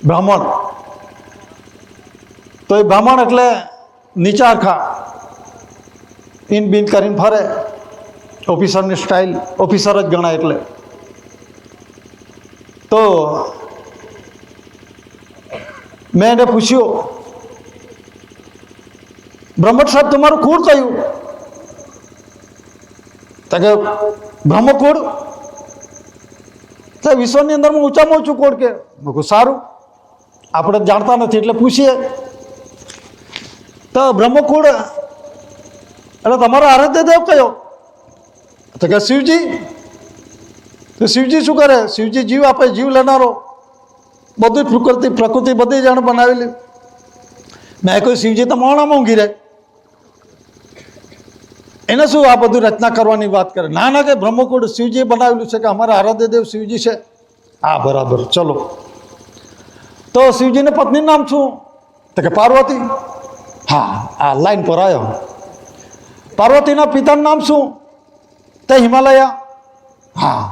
બ્રાહ્મણ. તો એ બ્રાહ્મણ એટલે નીચારખા ઇન બિન કરીને ફરે, ઓફિસરની સ્ટાઇલ, ઓફિસર જ ગણાય એટલે. તો મેં એને પૂછ્યું, બ્રહ્મટ સાહેબ તમારું કુળ કયું? તો કે બ્રહ્મકુળ. તો વિશ્વની અંદરમાં ઊંચામાં ઊંચું કુળ કે? મેં કહું સારું, આપણે જાણતા નથી એટલે પૂછીએ. તો બ્રહ્મકુળ એટલે તમારો આરાધ્ય દેવ કયો? તો કે શિવજી. તો શિવજી શું કરે? શિવજી જીવ આપે, જીવ લેનારો, બધું પ્રકૃતિ બધી જાણે બનાવેલી. મેં કહ્યું શિવજી તો મોણામાં ઊંઘી રહે, એને શું આ બધું રચના કરવાની વાત કરે? ના ના, કે બ્રહ્મકુળ શિવજીએ બનાવેલું છે, કે અમારા આરાધ્ય દેવ શિવજી છે. હા બરાબર, ચલો. તો શિવજીને પત્નીનું નામ શું? તો કે પાર્વતી. હા, આ લાઈન પર આવ્યો. પાર્વતીના પિતાનું નામ શું? તે હિમાલયા. હા.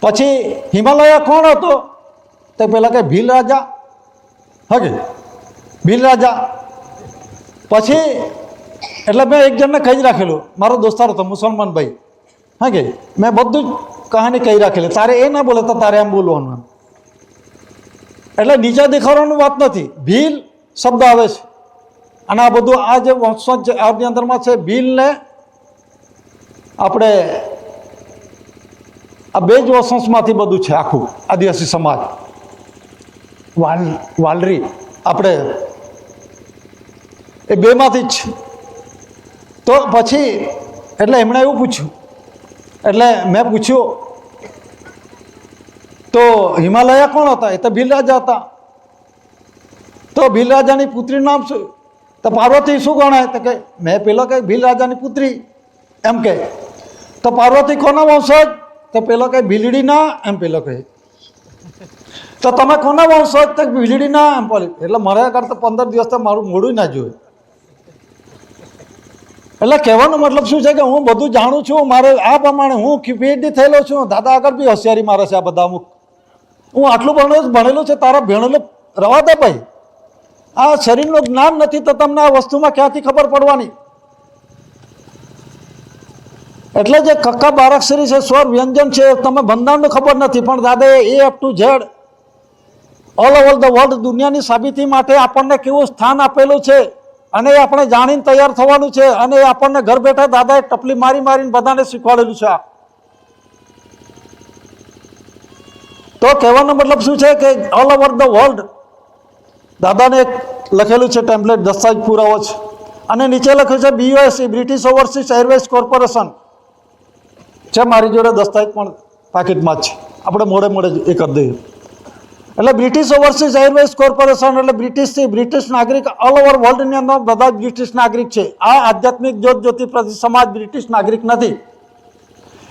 પછી હિમાલયા કોણ હતો? તો પેલા કે ભીલ રાજા. હા કે ભીલ રાજા. પછી એટલે મેં એક જણને કહી જ રાખેલું, મારો દોસ્તાર હતો મુસલમાન ભાઈ. હા કે મેં બધું જ કહાની કહી રાખેલી, તારે એ ના બોલે તો તારે એમ બોલવાનું. એટલે નીચા દેખાડવાની વાત નથી, ભીલ શબ્દ આવે છે. અને આ બધું આ જે વંશજ આની અંદરમાં છે, ભીલને આપણે આ બે જ વંશમાંથી બધું છે આખું આદિવાસી સમાજ. વાલરી આપણે એ બેમાંથી જ છે. તો પછી એટલે એમણે એવું પૂછ્યું, એટલે મેં પૂછ્યું તો હિમાલયા કોણ હતા? એ તો ભીલ રાજા હતા. તો ભીલ રાજાની પુત્રીનું નામ શું? તો પાર્વતી શું ગણાય? તો કે મેં પેલો કે ભીલ રાજાની પુત્રી એમ કે. તો પાર્વતી કોના વંશજ? તો પેલો કે ભીલડીના એમ પેલો કહે. તો તમે કોના વંશજ? તો ભીલડીના એમ બોલે. એટલે મારા કરતા 15 દિવસ તો મારું મોઢું ના જોયું. એટલે કહેવાનો મતલબ શું છે કે હું બધું જાણું છું, મારે આ પ્રમાણે હું પીએચડી થયેલો છું, દાદા આગળ બી હોશિયારી મારે છે આ બધા અમુક. હું આટલું ભણેલું છે, તારા ભણેલું રવા દે ભાઈ. આ શરીરનું જ્ઞાન નથી તો તમને આ વસ્તુમાં ક્યાંથી ખબર પડવાની? એટલે જે કક્કા બારાક્ષરી છે, સ્વર વ્યંજન છે, તમે બંધારણનું ખબર નથી, પણ દાદાએ A up to Z all over the world દુનિયાની સાબિતી માટે આપણને કેવું સ્થાન આપેલું છે, અને એ આપણે જાણીને તૈયાર થવાનું છે. અને એ આપણને ઘર બેઠા દાદાએ ટપલી મારી મારીને બધાને શીખવાડેલું છે. તો કહેવાનો મતલબ શું છે કે ઓલ ઓવર ધ વર્લ્ડ દાદાને એક લખેલું છે ટેમ્પલેટ, દસ્તાવેજ પુરાવો છે. અને નીચે લખ્યું છે BOS, British Overseas Airways corporation છે. મારી જોડે દસ્તાવેજ પણ પાકીટમાં જ છે, આપણે મોડે મોડે એ કરી દઈએ. એટલે બ્રિટિશ ઓવરસીઝ એરવેઝ કોર્પોરેશન એટલે બ્રિટિશ નાગરિક ઓલ ઓવર વર્લ્ડની અંદર બધા જ બ્રિટિશ નાગરિક છે. આ આધ્યાત્મિક જ્યોતિ સમાજ બ્રિટિશ નાગરિક નથી.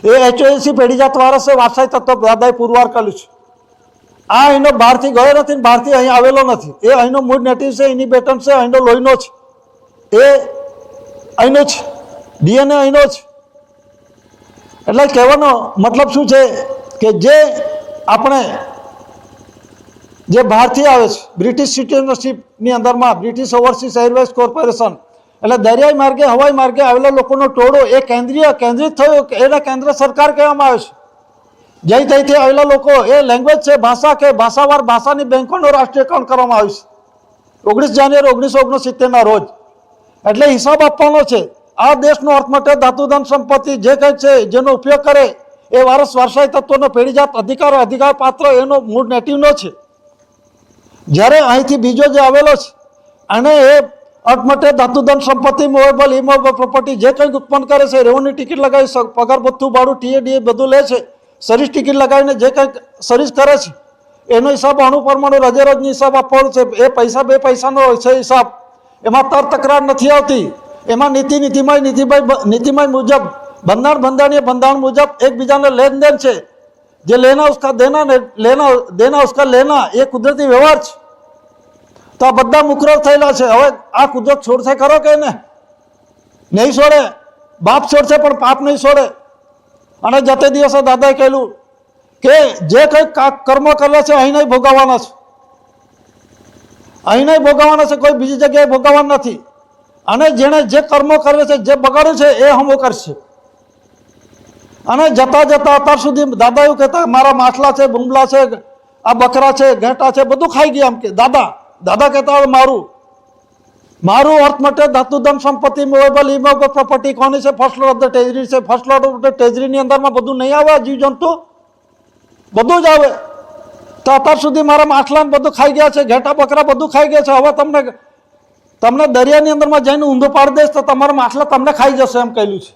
એ HOAC પેઢીજાત વારસે વારસાઈ તત્વ દાદાએ પુરવાર કર્યું છે. આ અહીંનો બહારથી ગયો નથી, બહારથી અહીં આવેલો નથી. એ અહીંનો મૂળ નેટિવ છે, એની બેટન છે, અહીંનો લોહીનો છે, એ અહીંનો છે, DNA અહીંનો છે. એટલે કહેવાનો મતલબ શું છે કે જે આપણે જે બહારથી આવે છે બ્રિટિશ સિટીઝનશીપની અંદરમાં બ્રિટિશ ઓવરસીઝ એરવેઝ કોર્પોરેશન એટલે દરિયાઈ માર્ગે, હવાઈ માર્ગે આવેલા લોકોનો ટોળો એ કેન્દ્રિત થયો, એને કેન્દ્ર સરકાર કહેવામાં આવે છે. જઈ ત્યાંથી આવેલા લોકો એ લેંગ્વેજ છે, ભાષા કે ભાષાવાર ભાષાની બેંકોનું રાષ્ટ્રીયકરણ કરવામાં આવ્યું છે 19 જાન્યુઆરી 1969ના રોજ. એટલે હિસાબ આપવાનો છે. આ દેશનો અર્થ માટે ધાતુધન સંપત્તિ જે કંઈ છે જેનો ઉપયોગ કરે એ વારસાઈ તત્વનો પેઢીજાત અધિકાર પાત્ર એનો મૂળ નેટિવનો છે. જ્યારે અહીંથી બીજો જે આવેલો છે અને એ અર્થ માટે ધાતુધન સંપત્તિ, મૂવેબલ ઇમૂવેબલ પ્રોપર્ટી જે કંઈક ઉત્પન્ન કરે છે, રેવન્યુ ટિકિટ લગાવી, પગાર ભથ્થું, ભાડું, TADA બધું લે છે, સર્વિસ ટિકિટ લગાવીને જે કંઈક સર્વિસ કરે છે એનો હિસાબ અણુ પરમાણુ રજેરોજની હિસાબ આપવાનો છે. એ પૈસા બે પૈસાનો હોય છે હિસાબ, એમાં તકરાર નથી આવતી. એમાં નીતિમય મુજબ બંધારણ મુજબ એકબીજાને લેનદેન છે. જે લેના ઉસકા દેના ને દેના ઉસકા લેના, એ કુદરતી વ્યવહાર છે. તો આ બધા મુકરર થયેલા છે. હવે આ કુદરત છોડશે ખરો કે નહીં છોડે? બાપ છોડશે પણ પાપ નહીં છોડે. અને જતે દિવસે દાદાએ કહેલું કે જે કંઈક કર્મ કરે છે અહીં નહીં ભોગવવાના છે. અહીં નહીં ભોગવવાના છે, કોઈ બીજી જગ્યાએ ભોગવવાના નથી. અને જેણે જે કર્મો કરે છે, જે બગાડ્યું છે એ હમો કરશે. અને જતા જતા અત્યાર સુધી દાદા એવું કહેતા, મારા માછલા છે, બુંબલા છે, આ બકરા છે, ઘેટા છે, બધું ખાઈ ગયા. એમ કે દાદા કહેતા હવે મારું અર્થ માટે ધાતુધન સંપત્તિ મૂવેબલ ઇમોવેબલ પ્રોપર્ટી કોની છે? First lot of the treasury છે. ફર્સ્ટ લોટ ઓફ ધ ટ્રેઝરીની અંદરમાં બધું નહીં આવે, જીવજંતુ બધું જ આવે. તો અત્યાર સુધી મારા માછલાને બધું ખાઈ ગયા છે, ઘેટા બકરા બધું ખાઈ ગયા છે. હવે તમને દરિયાની અંદરમાં જઈને ઊંધું પાડી દઈશ તો તમારા માછલા તમને ખાઈ જશે, એમ કહેલું છે.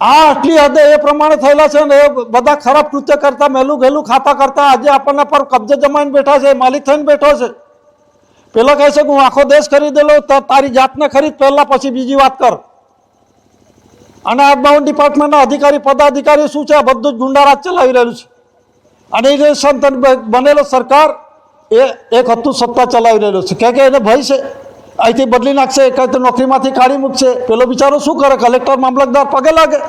આ આટલી હદે એ પ્રમાણે થયેલા છે ને એ બધા ખરાબ કૃત્ય કરતા, મેલું ઘેલું ખાતા કરતા આજે આપણને પર કબજે જમાઈને બેઠા છે, માલિક થઈને બેઠો છે. પેલો કહે છે કે હું આખો દેશ ખરીદેલો, તારી જાતને ખરીદ પહેલા, પછી બીજી વાત કર. અને આર્મડ ડિપાર્ટમેન્ટના અધિકારી પદાધિકારી શું છે? આ બધું જ ગુંડારાજ ચલાવી રહેલું છે. અને એ સંત બનેલો સરકાર એ એક હતું સત્તા ચલાવી રહેલો છે. કે એને ભય છે, અહીંથી બદલી નાખશે, કંઈ તો નોકરીમાંથી કાઢી મૂકશે. પેલો બિચારો શું કરે? કલેક્ટર મામલતદાર પગે લાગે,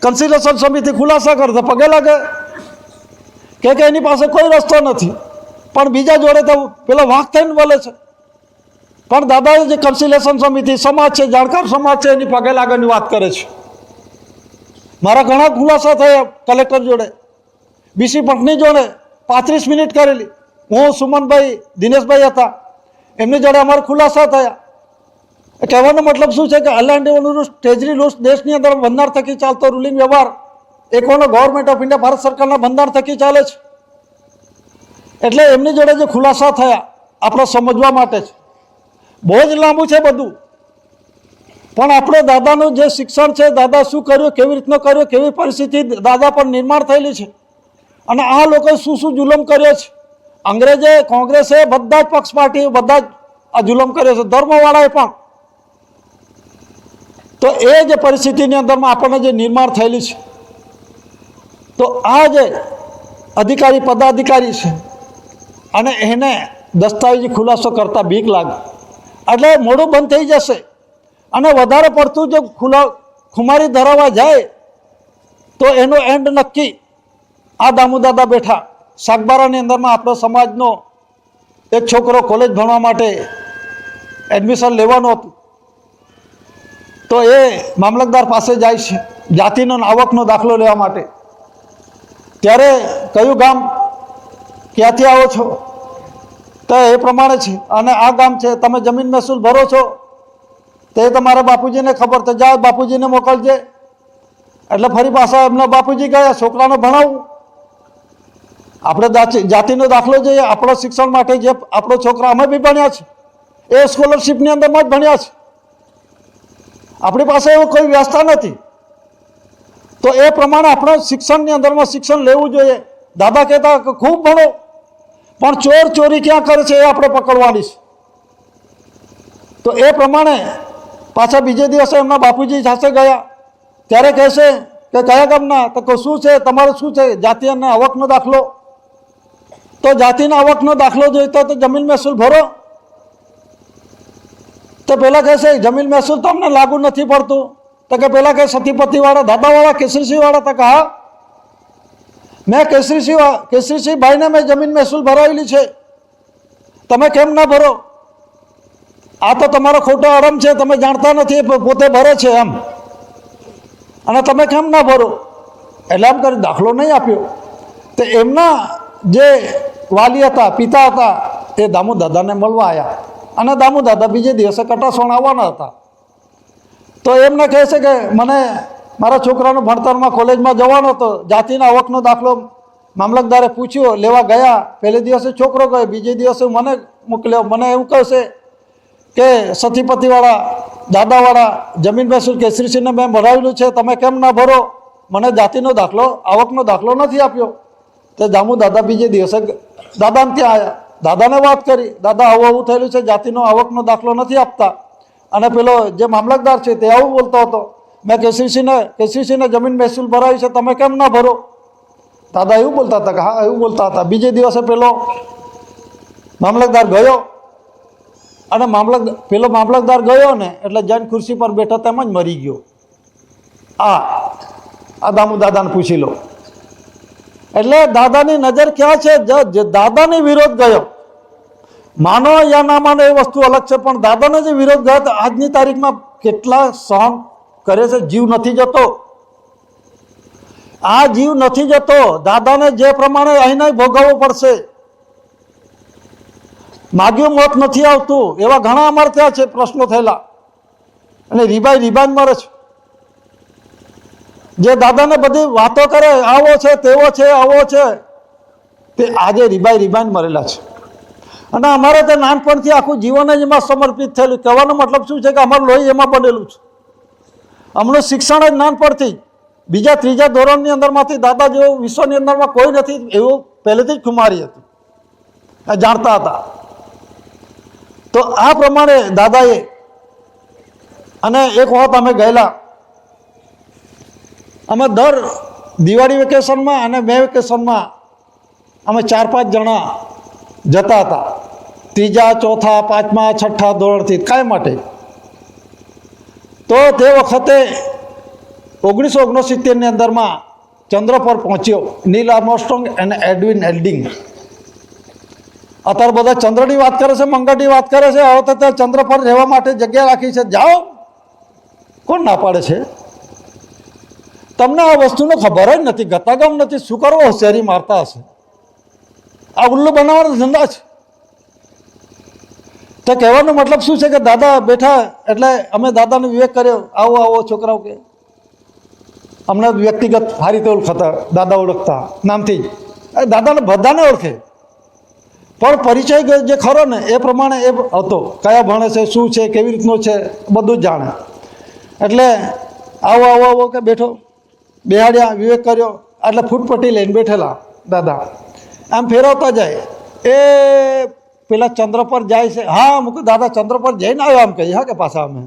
કન્સિલેશન સમિતિ ખુલાસા કરે તો પગે લાગે. કે એની પાસે કોઈ રસ્તો નથી, પણ બીજા જોડે તો પેલો વાંક થઈને બોલે છે. પણ દાદાએ જે કન્સિલેશન સમિતિ સમાજ છે, જાણકાર સમાજ છે, એની પગે લાગવાની વાત કરે છે. મારા ઘણા ખુલાસા થયા કલેક્ટર જોડે, બીસી પટની જોડે 35 મિનિટ કરેલી. હું, સુમનભાઈ, દિનેશભાઈ હતા, એમની જોડે અમારા ખુલાસા થયા. કહેવાનો મતલબ શું છે કે અલાન્ડેવાનું ટ્રેઝરી રૂલ્સ દેશની અંદર બંધારણ થકી ચાલતો રૂલિંગ વ્યવહાર એ કોનો? ગવર્મેન્ટ ઓફ ઇન્ડિયા, ભારત સરકારના બંધારણ થકી ચાલે છે. એટલે એમની જોડે જે ખુલાસા થયા આપણે સમજવા માટે છે. બહુ જ લાંબુ છે બધું, પણ આપણે દાદાનું જે શિક્ષણ છે, દાદા શું કર્યું, કેવી રીતનું કર્યું, કેવી પરિસ્થિતિ દાદા પર નિર્માણ થયેલી છે, અને આ લોકોએ શું શું જુલમ કર્યો છે. અંગ્રેજે, કોંગ્રેસે, બધા જ પક્ષ પાર્ટી બધા જ આ જુલમ કર્યો છે, ધર્મવાળાએ પણ. તો એ જે પરિસ્થિતિની અંદરમાં આપણને જે નિર્માણ થયેલી છે, તો આ જે અધિકારી પદાધિકારી છે અને એને દસ્તાવેજી ખુલાસો કરતા બીક લાગે એટલે મોડું બંધ થઈ જશે. અને વધારે પડતું જો ખુમારી ધરાવવા જાય તો એનો એન્ડ નક્કી. આ દામુદાદા બેઠા સાગબારાની અંદરમાં આપણો સમાજનો એક છોકરો કોલેજ ભણવા માટે એડમિશન લેવાનું હતું, તો એ મામલતદાર પાસે જાય છે જાતિનો આવકનો દાખલો લેવા માટે. ત્યારે કયું ગામ, ક્યાંથી આવો છો? તો એ પ્રમાણે છે, અને આ ગામ છે, તમે જમીન મહેસૂલ ભરો છો? તે તમારા બાપુજીને ખબર, તો જા બાપુજીને મોકલજે. એટલે ફરી પાછા એમના બાપુજી ગયા, છોકરાને ભણાવવું. આપણે જાતિનો દાખલો જોઈએ આપણો શિક્ષણ માટે, જે આપણો છોકરા અમે બી ભણ્યા છે એ સ્કોલરશીપની અંદરમાં જ ભણ્યા છે. આપણી પાસે એવું કોઈ વ્યવસ્થા નથી. તો એ પ્રમાણે આપણે શિક્ષણની અંદરમાં શિક્ષણ લેવું જોઈએ. દાદા કહેતા કે ખૂબ ભણો, પણ ચોરી ક્યાં કરે છે એ આપણે પકડવાની છે. તો એ પ્રમાણે પાછા બીજે દિવસે એમના બાપુજી સાથે ગયા. ત્યારે કહેશે કે કયા ગામના? તો શું છે તમારું, શું છે? જાતિ અને આવકનો દાખલો. તો જાતિના આવકનો દાખલો જોઈતો તો જમીન મહેસૂલ ભરો. તો પેલા કહેશે જમીન મહેસૂલ તમને લાગુ નથી પડતું. તો કે પેલા કહે સતીપતિવાળા, દાદાવાળા, કેસરીસિંહવાળા. તો કે હા, મેં કેસરીસિંહ ભાઈને મેં જમીન મહેસૂલ ભરાવેલી છે, તમે કેમ ના ભરો? આ તો તમારો ખોટો આરંભ છે, તમે જાણતા નથી, પોતે ભરે છે એમ, અને તમે કેમ ના ભરો? એટલે એમ કરી દાખલો નહીં આપ્યો. તો એમના જે વાલી હતા, પિતા હતા, એ દામુદાદાને મળવા આવ્યા, અને દામુદાદા બીજે દિવસે કટાસણ આવવાના હતા. તો એમને કહે છે કે મને મારા છોકરાનો ભણતરમાં કોલેજમાં જવાનો હતો, જાતિના આવકનો દાખલો મામલતદારે પૂછ્યો, લેવા ગયા. પહેલે દિવસે છોકરો ગયો, બીજે દિવસે મને મોકલ્યો. મને એવું કહેશે કે સતીપતિવાળા, દાદાવાળા જમીન મહેસૂલ કેસરીસિંહને મેં ભરાવેલું છે, તમે કેમ ના ભરો? મને જાતિનો દાખલો, આવકનો દાખલો નથી આપ્યો. તો દામુદાદા બીજે દિવસે દાદાને ત્યાં આવ્યા, દાદાને વાત કરી, દાદા આવું થયેલું છે, જાતિનો આવકનો દાખલો નથી આપતા. અને પેલો જે મામલતદાર છે તે આવું બોલતો હતો, મેં કેસરીસિંહને જમીન મહેસૂલ ભરાવી છે, તમે કેમ ના ભરો? દાદા એવું બોલતા હતા કે હા, એવું બોલતા હતા. બીજે દિવસે પેલો મામલતદાર ગયો, અને પેલો મામલતદાર ગયો ને એટલે જૈન ખુરશી પર બેઠો તેમ જ મરી ગયો. આ દામુદાદાને પૂછી લો. એટલે દાદાની નજર ક્યાં છે? દાદાની વિરોધ ગયો, માનો યા ના માનો એ વસ્તુ અલગ છે, પણ દાદાનો જે વિરોધ ગત આજની તારીખમાં કેટલા સહન કરે છે. જીવ નથી જતો, આ જીવ નથી જતો. દાદાને જે પ્રમાણે અહીં ભોગવવું પડશે. માગ્યું મોત નથી આવતું, એવા ઘણા અમારે ત્યાં છે પ્રશ્નો થયેલા, અને રીબાઈ મરે છે. જે દાદાને બધી વાતો કરે, આવો છે, તેવો છે, આવો છે, તે આજે રીબાઈ મરેલા છે. અને અમારે તે નાનપણથી આખું જીવન જ એમાં સમર્પિત થયેલું. કહેવાનો મતલબ શું છે કે અમારું લોહી એમાં બનેલું છે. અમનું શિક્ષણ જ નાનપણથી બીજા ત્રીજા ધોરણની અંદરમાંથી દાદા જેવું વિશ્વની અંદરમાં કોઈ નથી એવું પહેલેથી જ ખુમારી હતું, જાણતા હતા. તો આ પ્રમાણે દાદાએ, અને એક વખત અમે ગયેલા, અમે દર દિવાળી વેકેશનમાં અને મે વેકેશનમાં અમે 4-5 જણા જતા હતા, ત્રીજા, ચોથા, પાંચમા, છઠ્ઠા ધોરણથી. કાંઈ માટે? તો તે વખતે 1969ની અંદરમાં ચંદ્ર પર પહોંચ્યો નીલ આર્મસ્ટ્રોંગ અને એડવિન એલ્ડિંગ. અત્યારે બધા ચંદ્રની વાત કરે છે, મંગળની વાત કરે છે. હવે તો ત્યાં ચંદ્ર પર રહેવા માટે જગ્યા રાખી છે, જાઓ, કોણ ના પાડે છે? તમને આ વસ્તુનો ખબર જ નથી, ગતાગમ નથી. શું કરો? હોશિયારી મારતા હશે. આ ઉલ્લુ બનાવવાના ધંધા છે. તો કહેવાનો મતલબ શું છે કે દાદા બેઠા એટલે અમે દાદાને વિવેક કર્યો, આવો આવો છોકરાઓ, કે અમને વ્યક્તિગત સારી રીતે ઓળખાતા, દાદા ઓળખતા નામથી. દાદાને બધાને ઓળખે, પણ પરિચય જે ખરો ને એ પ્રમાણે એ હતો. કયા ભણે છે, શું છે, કેવી રીતનો છે, બધું જ જાણે. એટલે આવો આવો આવો કે બેઠો, બેહાડ્યા, વિવેક કર્યો. એટલે ફૂટપટ્ટી લઈને બેઠેલા દાદા. આમ ફેરવતા જાય, એ પેલા ચંદ્ર પર જાય છે. હા, મૂકું દાદા ચંદ્ર પર જઈને આવ્યો આમ કહીએ. હા, કે પાછા અમે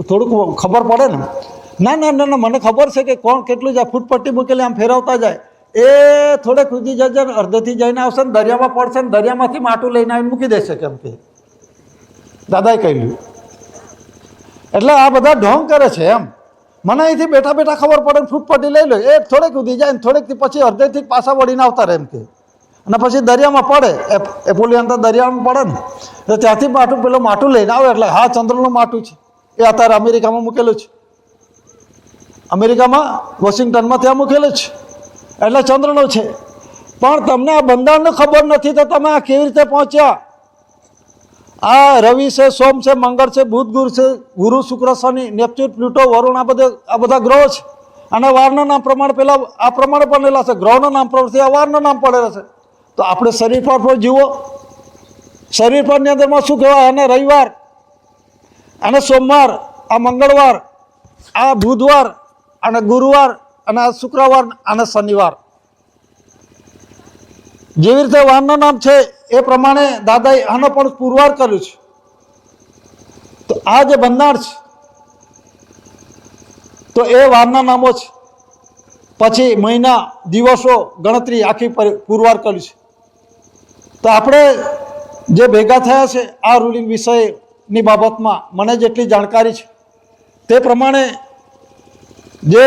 થોડુંક ખબર પડે ને. ના ના ના ના, મને ખબર છે કે કોણ કેટલું જાય. ફૂટપટ્ટી મૂકેલી આમ ફેરવતા જાય. એ થોડેક સુધી જશે ને અડધેથી જઈને આવશે ને દરિયામાં પડશે ને દરિયામાંથી માટું લઈને આવીને મૂકી દેશે, કેમ કે દાદાએ કહ્યું. એટલે આ બધા ઢોંગ કરે છે એમ. મને અહીંથી બેઠા બેઠા ખબર પડે ને ફૂટપટ્ટી લઈ લો. એ થોડેક સુધી જાય ને થોડેકથી પછી અડધેથી પાછા વળીને આવતા રહે એમ કે. અને પછી દરિયામાં પડે, એ પોલી અંદર દરિયામાં પડે ને એટલે ત્યાંથી માટું પેલું માટું લઈને આવે. એટલે હા, ચંદ્રનું માટું છે. એ અત્યારે અમેરિકામાં મૂકેલું છે, અમેરિકામાં વોશિંગ્ટનમાં ત્યાં મૂકેલું છે. એટલે ચંદ્રનું છે. પણ તમને આ બંધારણની ખબર નથી તો તમે આ કેવી રીતે પહોંચ્યા? આ રવિ છે, સોમ છે, મંગળ છે, બુધ, ગુરુ, શુક્ર, શનિ, નેપચ્યુન, પ્લુટો, વરુણ, આ બધા ગ્રહો છે. અને વારના નામ પ્રમાણે પેલા આ પ્રમાણે બનેલા છે. ગ્રહોના નામ પ્રમાણથી આ વારના નામ પડેલા છે. તો આપણે શરીર પર જુઓ, શરીર પરની અંદરમાં શું કહેવાય? અને રવિવાર, અને સોમવાર, આ મંગળવાર, આ બુધવાર, અને ગુરુવાર, અને આ શુક્રવાર, અને શનિવાર. જેવી રીતે વારના નામ છે એ પ્રમાણે દાદાએ આનો પણ પુરવાર કર્યું છે. તો આ જે બંધારણ છે તો એ વારના નામો છે. પછી મહિના, દિવસો, ગણતરી આખી પુરવાર કર્યું છે. તો આપણે જે ભેગા થયા છે આ રૂલિંગ વિષયની બાબતમાં મને જેટલી જાણકારી છે તે પ્રમાણે જે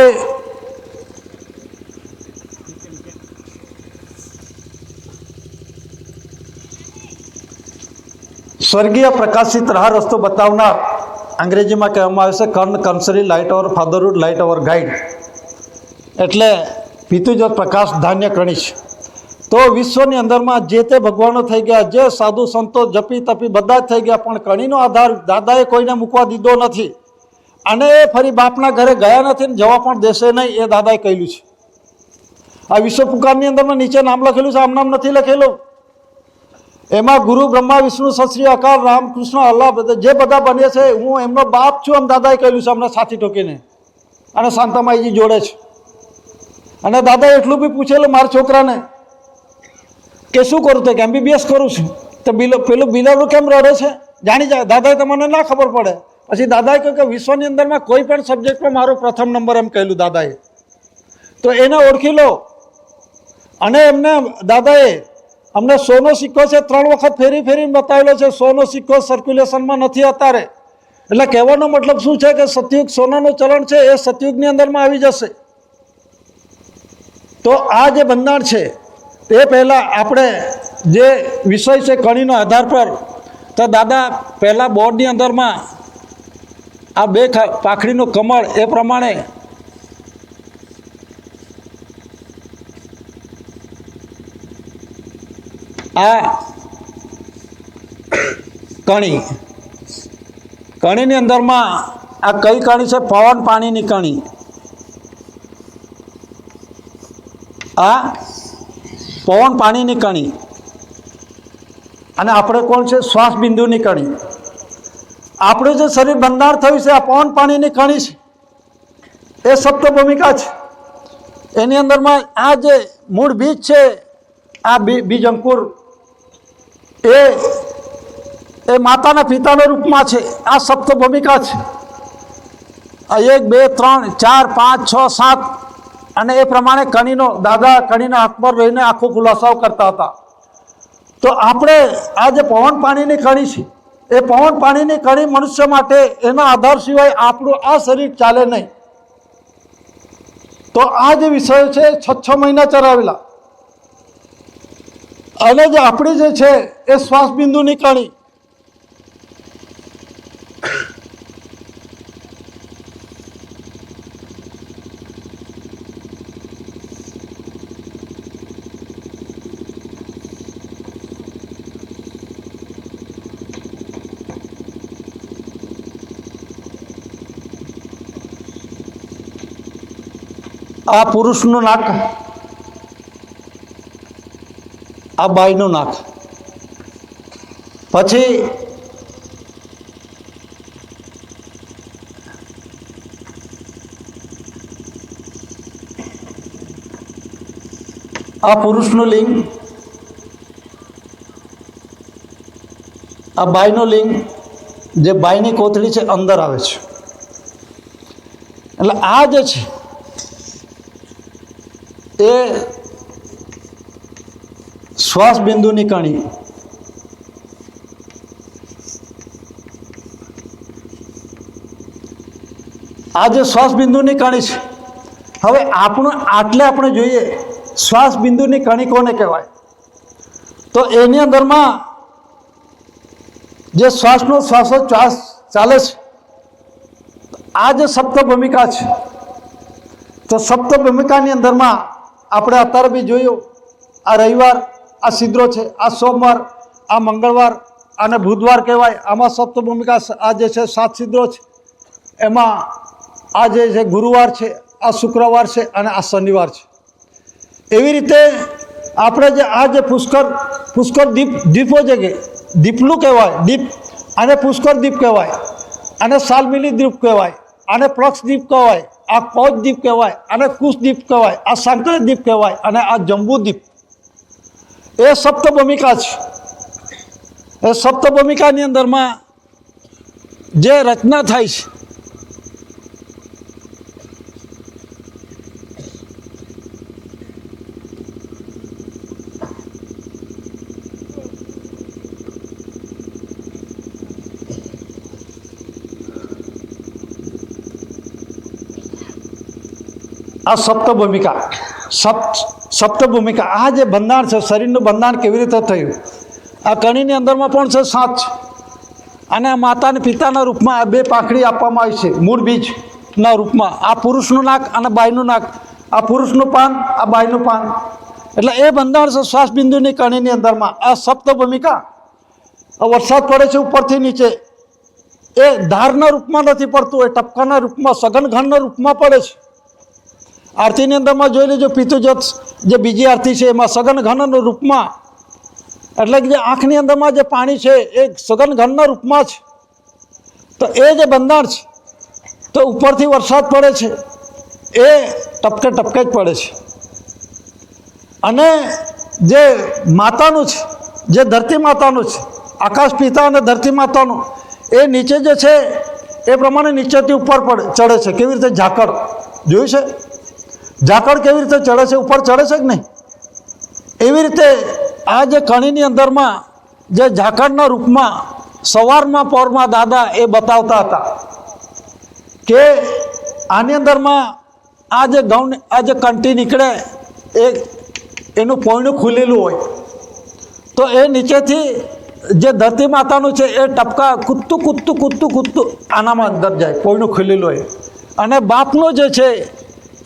સ્વર્ગીય પ્રકાશિત રાહ રસ્તો બતાવનાર, અંગ્રેજીમાં કહેવામાં આવે છે કર્ણ કંસરી light over fatherhood, light over guide, એટલે પિતૃજ્યોત પ્રકાશ ધાન્ય કણીશ. તો વિશ્વની અંદરમાં જે તે ભગવાનો થઈ ગયા, જે સાધુ સંતો જપી તપી બધા જ થઈ ગયા, પણ કણીનો આધાર દાદાએ કોઈને મૂકવા દીધો નથી. અને એ ફરી બાપના ઘરે ગયા નથી ને જવા પણ દેશે નહીં, એ દાદાએ કહ્યું છે. આ વિશ્વ પુકારની અંદરમાં નીચે નામ લખેલું છે, આમ નામ નથી લખેલું. એમાં ગુરુ બ્રહ્મા વિષ્ણુ સશ્રી અકાલ રામકૃષ્ણ અલ્લાહ જે બધા બને છે હું એમનો બાપ છું એમ દાદાએ કહ્યું છે અમને સાથી ઠોકીને. અને શાંતામાઈજી જોડે છે. અને દાદાએ એટલું બી પૂછેલું મારા છોકરાને કે શું કરું? તો કે MBBS કરું છું. તો પેલું બિલાડું કેમ રડે છે? જાણી જાય. દાદાએ તમને ના ખબર પડે. પછી દાદાએ કહ્યું કે વિશ્વની અંદરમાં કોઈ પણ સબ્જેક્ટમાં મારો પ્રથમ નંબર એમ કહેલું દાદાએ. તો એને ઓળખી લો. અને એમને દાદાએ અમને સોનો સિક્કો છે 3 વખત ફેરીને બતાવેલો છે. સોનો સિક્કો સર્ક્યુલેશનમાં નથી અત્યારે. એટલે કહેવાનો મતલબ શું છે કે સતયુગ સોનાનું ચલણ છે એ સતયુગની અંદરમાં આવી જશે. તો આ જે બંધારણ છે તે પહેલાં આપણે જે વિષય છે કણીનો આધાર પર, તો દાદા પહેલાં બોર્ડની અંદરમાં આ બે પાંખડીનું કમળ એ પ્રમાણે આ કણીની અંદરમાં આ કઈ કણી છે? પવન પાણીની કણી. આ પવન પાણીની કણી. અને આપણે કોણ છે? શ્વાસ બિંદુની કણી. આપણું જે શરીર બંધાણ થયું છે આ પવન પાણીની કણી છે, એ સપ્ત ભૂમિકા છે. એની અંદરમાં આ જે મૂળ બીજ છે, આ બીજ અંકુર એ માતાના પિતાના રૂપમાં છે. આ સપ્ત ભૂમિકા છે. 1 2 3 4 5 6 7 અને એ પ્રમાણે કણીનો દાદા કણીના હાથ પર રહીને આખો ખુલાસાઓ કરતા હતા. તો આપણે આ જે પવન પાણીની કણી છે, એ પવન પાણીની કણી મનુષ્ય માટે એના આધાર સિવાય આપણું આ શરીર ચાલે નહીં. તો આ જે વિષયો છે 6 મહિના ચરાવેલા, અને જે આપણી જે છે એ શ્વાસ બિંદુની કણી, આ પુરુષનું નાક, આ બાઈનું નાક. પછી આ પુરુષનું લિંગ, આ બાઈનું લિંગ, જે બાઈની કોથળી છે અંદર આવે છે. એટલે આ જે છે એ શ્વાસ બિંદુની કણી. આ જે શ્વાસ બિંદુની કણી છે, હવે આપણે જોઈએ શ્વાસ બિંદુની કણી કોને કહેવાય? તો એની અંદરમાં જે શ્વાસોચ્છ્વાસ ચાલે છે, આ જે સપ્ત ભૂમિકા છે, તો સપ્ત ભૂમિકાની અંદરમાં આપણે અત્યારે બી જોયું, આ રવિવાર આ છિદ્રો છે, આ સોમવાર, આ મંગળવાર અને બુધવાર કહેવાય. આમાં સપ્ત ભૂમિકા આ જે છે 7 છિદ્રો છે. એમાં આ જે છે ગુરુવાર છે, આ શુક્રવાર છે અને આ શનિવાર છે. એવી રીતે આપણે જે આ જે પુષ્કર દીપો છે, કે દીપલું કહેવાય, દીપ, આને પુષ્કર દીપ કહેવાય, આને સાલમિલી દીપ કહેવાય, આને પ્લક્ષ દીપ કહેવાય, આ કૌચ દીપ કહેવાય, આને કુશ દીપ કહેવાય, આ સાંકળ દીપ કહેવાય અને આ જંબુ દીપ. એ સપ્ત ભૂમિકા છે. એ સપ્ત ભૂમિકાની અંદરમાં જે રચના થાય છે, આ સપ્ત ભૂમિકા, આ જે બંધાણ છે, શરીરનું બંધાણ કેવી રીતે થયું? આ કણીની અંદરમાં પણ છે 7 છે. અને આ માતા અને પિતાના રૂપમાં આ 2 પાંખડી આપવામાં આવી છે મૂળ બીજના રૂપમાં. આ પુરુષનું નાક અને બાઈનું નાક, આ પુરુષનું પાન, આ બાઈનું પાન. એટલે એ બંધાણ છે શ્વાસ બિંદુની કણીની અંદરમાં. આ સપ્ત ભૂમિકા, વરસાદ પડે છે ઉપરથી નીચે, એ ધારના રૂપમાં નથી પડતું, એ ટપકાના રૂપમાં, સઘન ઘનના રૂપમાં પડે છે. આરતીની અંદરમાં જોઈ લેજો, પિતૃજત જે બીજી આરતી છે એમાં સઘન ઘનના રૂપમાં, એટલે કે જે આંખની અંદરમાં જે પાણી છે એ સઘન ઘનના રૂપમાં છે. તો એ જે બંધાણ છે, તો ઉપરથી વરસાદ પડે છે એ ટપકે ટપકે જ પડે છે. અને જે માતાનું છે, જે ધરતી માતાનું છે, આકાશ પિતા અને ધરતી માતાનું, એ નીચે જે છે એ પ્રમાણે નીચેથી ઉપર ચડે છે. કેવી રીતે? ઝાકળ જોયું છે? ઝાકળ કેવી રીતે ચડે છે? ઉપર ચડે છે કે નહીં? એવી રીતે આ જે કણીની અંદરમાં જે ઝાકળના રૂપમાં સવારમાં પહોરમાં દાદા એ બતાવતા હતા કે આની અંદરમાં આ જે કંઠી નીકળે એનું પોયણું ખુલેલું હોય. તો એ નીચેથી જે ધરતી માતાનું છે એ ટપકા કૂદતું કૂદતું કૂદતું કૂદતું આનામાં અંદર જાય, કોઈનું ખુલેલું હોય, અને બાપનું જે છે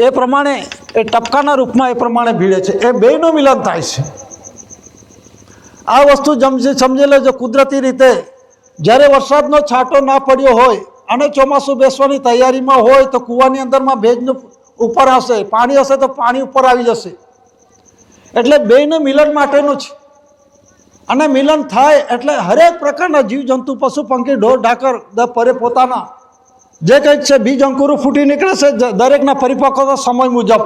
એ પ્રમાણે એ ટપકાના રૂપમાં એ પ્રમાણે ભીડે છે. એ બેયનું મિલન થાય છે. આ વસ્તુ સમજી લેજો. કુદરતી રીતે જ્યારે વરસાદનો છાંટો ના પડ્યો હોય અને ચોમાસું બેસવાની તૈયારીમાં હોય તો કૂવાની અંદરમાં ભેજનું ઉપર હશે, પાણી હશે તો પાણી ઉપર આવી જશે. એટલે બેયનું મિલન માટેનું છે. અને મિલન થાય એટલે હરેક પ્રકારના જીવજંતુ, પશુ પંખી, ઢોર ઢાકર પરે પોતાના જે કંઈક છે બીજ અંકુરો ફૂટી નીકળે છે દરેકના પરિપક્વતા સમય મુજબ.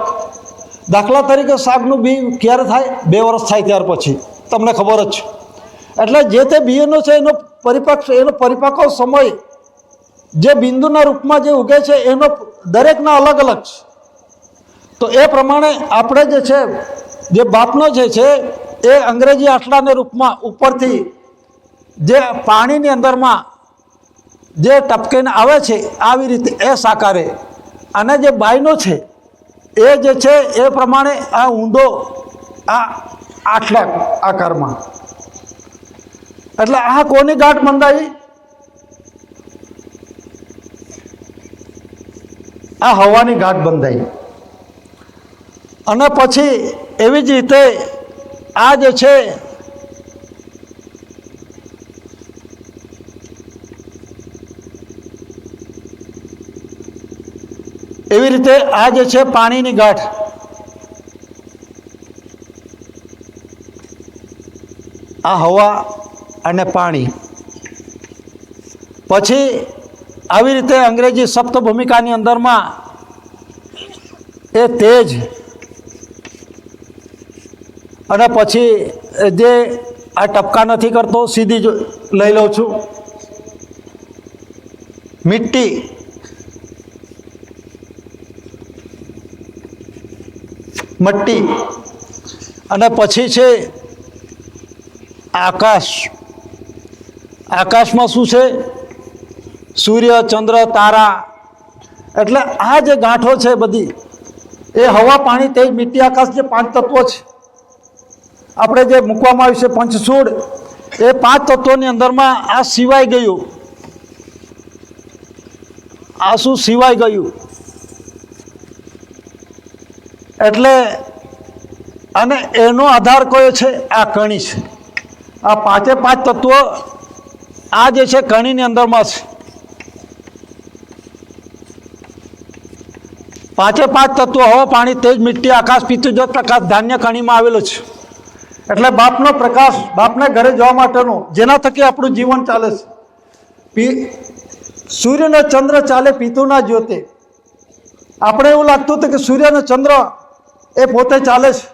દાખલા તરીકે શાકનું બી ક્યારે થાય? 2 વર્ષ થાય ત્યાર પછી, તમને ખબર જ છે. એટલે જે તે બીજનો છે એનો પરિપક્વ સમય જે બિંદુના રૂપમાં જે ઉગે છે એનો દરેકના અલગ અલગ છે. તો એ પ્રમાણે આપણે જે છે જે બાપનો જે છે એ અંગ્રેજી આટલાના રૂપમાં ઉપરથી જે પાણીની અંદરમાં જે ટપકીને આવે છે આવી રીતે એ સાકારે, અને જે બાયનો છે એ જે છે એ પ્રમાણે આ ઊંધો આ આટલા આકારમાં. એટલે આ કોની ગાંઠ બંધાઈ? આ હવાની ગાંઠ બંધાઈ. અને પછી એવી જ રીતે આ જે છે એવી રીતે આ જે છે પાણીની ગાંઠ, આ હવા અને પાણી. પછી આવી રીતે અંગ્રેજી સપ્ત ભૂમિકાની અંદરમાં એ તેજ, અને પછી જે આ ટપકા નથી કરતો, સીધી લઈ લઉં છું, મિટ્ટી, મટ્ટી, અને પછી છે આકાશ. આકાશમાં શું છે? સૂર્ય, ચંદ્ર, તારા. એટલે આ જે ગાંઠો છે બધી એ હવા, પાણી, તેજ, મિટ્ટી, આકાશ, જે 5 તત્વો છે આપણે જે મૂકવામાં આવ્યું છે પંચસૂળ, એ 5 તત્વોની અંદરમાં આ સિવાય ગયું. આ શું સિવાય ગયું? એટલે અને એનો આધાર કયો છે? આ કણી છે. આ 5 તત્વો આ જે છે કણીની અંદરમાં છે. 5 તત્વો હવા, પાણી, તેજ, મિટ્ટી, આકાશ, પિતૃ, પ્રકાશ, ધાન્ય કણીમાં આવેલો છે. એટલે બાપનો પ્રકાશ, બાપને ઘરે જવા માટેનો, જેના થકી આપણું જીવન ચાલે છે. સૂર્યનો ચંદ્ર ચાલે પિતુના જ્યોતે. આપણે એવું લાગતું હતું કે સૂર્યનો ચંદ્ર એ પોતે ચાલે છે,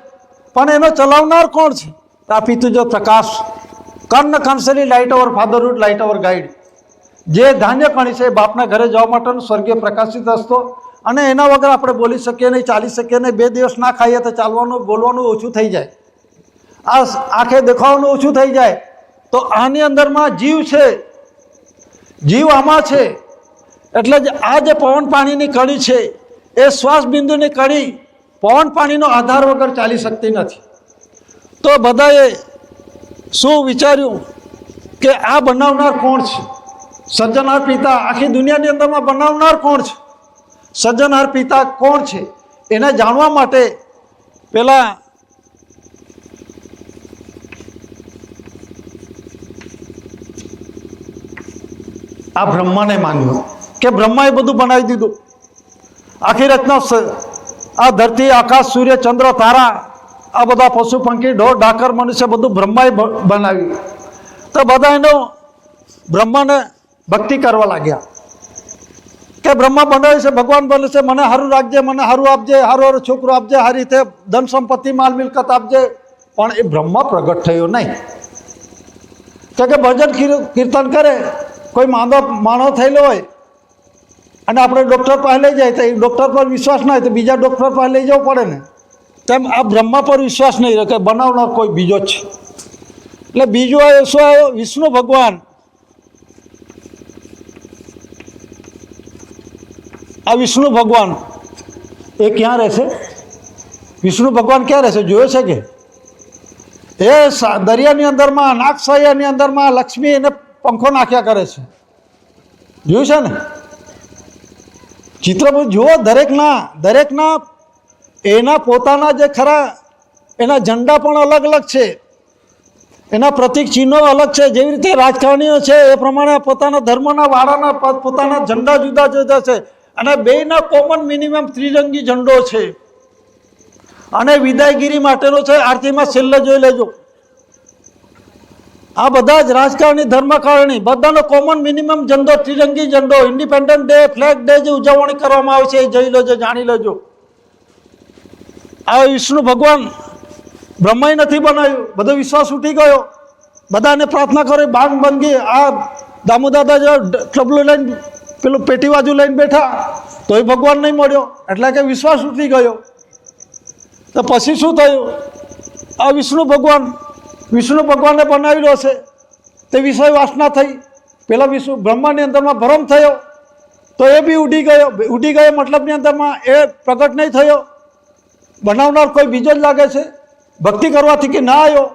પણ એનો ચલાવનાર કોણ છે? આ પિતુજો પ્રકાશ. કર્ણ કંસલી લાઇટ અવર ફાધરહુડ, લાઇટ અવર ગાઈડ. જે ધાન્ય કણી છે એ બાપના ઘરે જવા માટેનો સ્વર્ગીય પ્રકાશિત રસ્તો. અને એના વગર આપણે બોલી શકીએ નહીં, ચાલી શકીએ નહીં. 2 દિવસ ના ખાઈએ તો ચાલવાનું, બોલવાનું ઓછું થઈ જાય, આ આંખે દેખાવાનું ઓછું થઈ જાય. તો આની અંદરમાં જીવ છે, જીવ આમાં છે. એટલે આ જે પવન પાણીની કણી છે એ શ્વાસ બિંદુની કણી પવન પાણીનો આધાર વગર ચાલી શકતી નથી. તો બધાએ શું વિચાર્યું કે આ બનાવનાર કોણ છે? સર્જનહાર પિતા. આખી દુનિયાની અંદરમાં બનાવનાર કોણ છે? સર્જનહાર પિતા કોણ છે? એને જાણવા માટે પેલા આ બ્રહ્માને માન્યું કે બ્રહ્માએ બધું બનાવી દીધું. આખી રચના, આ ધરતી, આકાશ, સૂર્ય, ચંદ્ર, તારા, આ બધા પશુ પંખી, ઢોર ઢાકર, મનુષ્ય બધું બ્રહ્માએ બનાવ્યું. તો બધા એનો બ્રહ્માને ભક્તિ કરવા લાગ્યા કે બ્રહ્મા બનાવે છે, ભગવાન બને છે, મને સારું રાખજે, મને સારું આપજે, સારું છોકરો આપજે, આ રીતે ધન સંપત્તિ, માલ મિલકત આપજે. પણ એ બ્રહ્મા પ્રગટ થયો નહીં. કે ભજન કીર્તન કરે, કોઈ માણસ થયેલો હોય અને આપણે ડૉક્ટર પાસે લઈ જાય તો એ ડૉક્ટર પર વિશ્વાસ ના હોય તો બીજા ડૉક્ટર પાસે લઈ જવું પડે ને. તેમ આ બ્રહ્મા પર વિશ્વાસ નહીં રહે કે બનાવનાર કોઈ બીજો જ છે. એટલે બીજો આવ્યો શું આવ્યો? વિષ્ણુ ભગવાન. આ વિષ્ણુ ભગવાન એ ક્યાં રહેશે? વિષ્ણુ ભગવાન ક્યાં રહેશે? જોયો છે કે એ દરિયાની અંદરમાં નાગસાયાની અંદરમાં લક્ષ્મી એને પંખો નાખ્યા કરે છે. જોયું છે ને ચિત્ર જુઓ. દરેકના એના પોતાના જે ખરા એના ઝંડા પણ અલગ અલગ છે, એના પ્રતિક ચિહ્નો અલગ છે. જેવી રીતે રાજકારણીઓ છે એ પ્રમાણે પોતાના ધર્મના વાળાના પોતાના ઝંડા જુદા જુદા છે, અને બેયના કોમન મિનિમમ ત્રિરંગી ઝંડો છે. અને વિદાયગીરી માટેનો છે. આરતીમાં છેલ્લે જોઈ લેજો, આ બધા જ રાજકારણી ધર્મકારણી બધાનો કોમન મિનિમમ ઝંડો ત્રિરંગી ઝંડો. ઇન્ડિપેન્ડન્ટ ડે, ફ્લેગ ડે જે ઉજવણી કરવામાં આવે છે એ જોઈ લેજો, જાણી લેજો. આ વિષ્ણુ ભગવાન બ્રહ્માએ નથી બનાવ્યું, બધો વિશ્વાસ ઉઠી ગયો. બધાને પ્રાર્થના કરી બાંગ બંગી. આ દામોદાદા જો ટબલું લઈને પેલું પેટી બાજુ લઈને બેઠા તોય ભગવાન નહીં મળ્યો, એટલે કે વિશ્વાસ ઉઠી ગયો. તો પછી શું થયું? આ વિષ્ણુ ભગવાનને બનાવેલો છે તે વિષય વાસના થઈ. પેલા બ્રહ્માની અંદરમાં ભરમ થયો તો એ બી ઉડી ગયો મતલબની અંદરમાં એ પ્રગટ નહીં થયો. બનાવનાર કોઈ બીજો જ લાગે છે. ભક્તિ કરવાથી કે ના આવ્યો,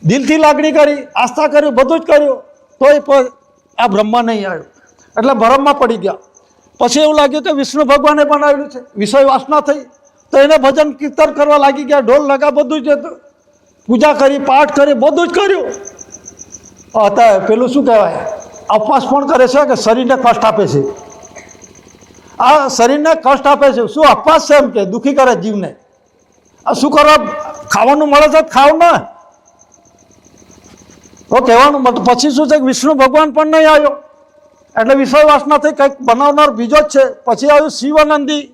દિલથી લાગણી કરી, આસ્થા કર્યું, બધું જ કર્યું, તોય આ બ્રહ્મા નહીં આવ્યો, એટલે ભરમમાં પડી ગયા. પછી એવું લાગ્યું કે વિષ્ણુ ભગવાને બનાવેલું છે, વિષય વાસના થઈ તો એને ભજન કીર્તન કરવા લાગી ગયા, ઢોલ લગા, બધું જ પૂજા કરી, પાઠ કરી, બધું જ કર્યું. અત્યારે પેલું શું કહેવાય, ઉપવાસ પણ કરે છે કે શરીરને કષ્ટ આપે છે. આ શરીરને કષ્ટ આપે છે. શું ઉપવાસ છે એમ કે દુઃખી કરે જીવને. આ શું કરવા? ખાવાનું મળે છે ખાવ ને, તો કહેવાનું. પછી શું છે કે વિષ્ણુ ભગવાન પણ નહીં આવ્યો, એટલે વિષય વાસના થઈ, કંઈક બનાવનાર બીજો જ છે. પછી આવ્યું શિવાનંદી.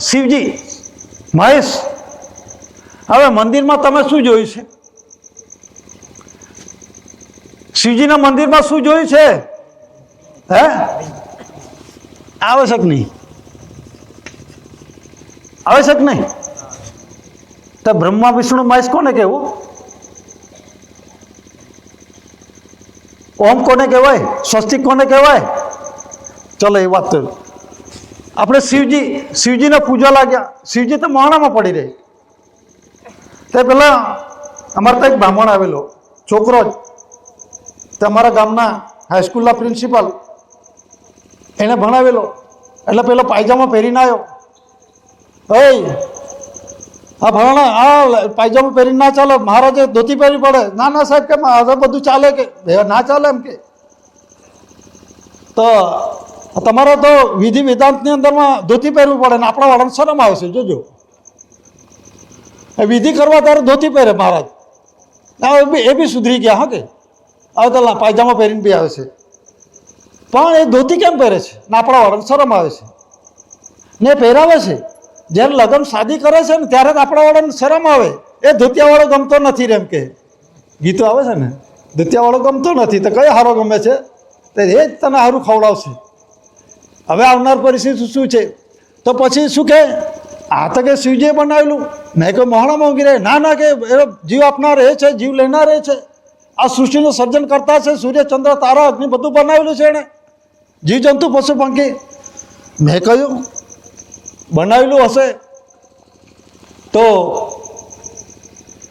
શિવજી, મહેશ. હવે મંદિરમાં તમે શું જોયું છે? શિવજીના મંદિરમાં શું જોયું છે? હે, આવશ્યક નહીં, આવશ્યક નહીં. તો બ્રહ્મા વિષ્ણુ મહેશ કોને કહેવું? ઓમ કોને કહેવાય? સ્વસ્તિક કોને કહેવાય? ચલો એ વાત તો આપણે શિવજીને પૂજવા લાગ્યા. શિવજી તો મોહણામાં પડી રહી. તે પેલા અમારે ત્યાં એક બ્રાહ્મણ આવેલો છોકરો જ, તે અમારા ગામના હાઈસ્કૂલના પ્રિન્સિપાલ, એને ભણાવેલો. એટલે પેલો પાયજામો પહેરીને આવ્યો. આ ભણાણા આ પાયજામો પહેરીને ના ચાલે, મહારાજે ધોતી પહેરવી પડે. ના સાહેબ કે મારે બધું ચાલે, કે ના ચાલે એમ કે. તો તમારે તો વિધિ વેદાંતની અંદરમાં ધોતી પહેરવું પડે ને આપણા વાળાને શરમ આવશે. જોજો, વિધિ કરવા ત્યારે ધોતી પહેરે મહારાજ. એ બી સુધરી ગયા. હા, કે હવે તો પાયજામા પહેરીને બી આવે છે, પણ એ ધોતી કેમ પહેરે છે? ને આપણા વાળાને શરમ આવે છે ને પહેરાવે છે. જ્યારે લગ્ન શાદી કરે છે ને ત્યારે જ આપણા વાળાને શરમ આવે. એ ધોતિયાવાળો ગમતો નથી રે એમ કે ગીતો આવે છે ને, ધોતિયાવાળો ગમતો નથી તો કયો હારો ગમે છે? તો એ જ તને સારું ખવડાવશે. હવે આવનાર પરિસ્થિતિ શું છે? તો પછી શું કે આ તો કે શિવજીએ બનાવેલું, મેં કોઈ મોહણામાં ઊંઘી રહે. ના કે એ જીવ આપનાર એ છે, જીવ લેનાર એ છે. આ સૃષ્ટિનું સર્જન કરતા છે. સૂર્ય, ચંદ્ર, તારા, અગ્નિ બધું બનાવેલું છે એણે, જીવજંતુ, પશુ પંખી. મેં કહ્યું બનાવેલું હશે તો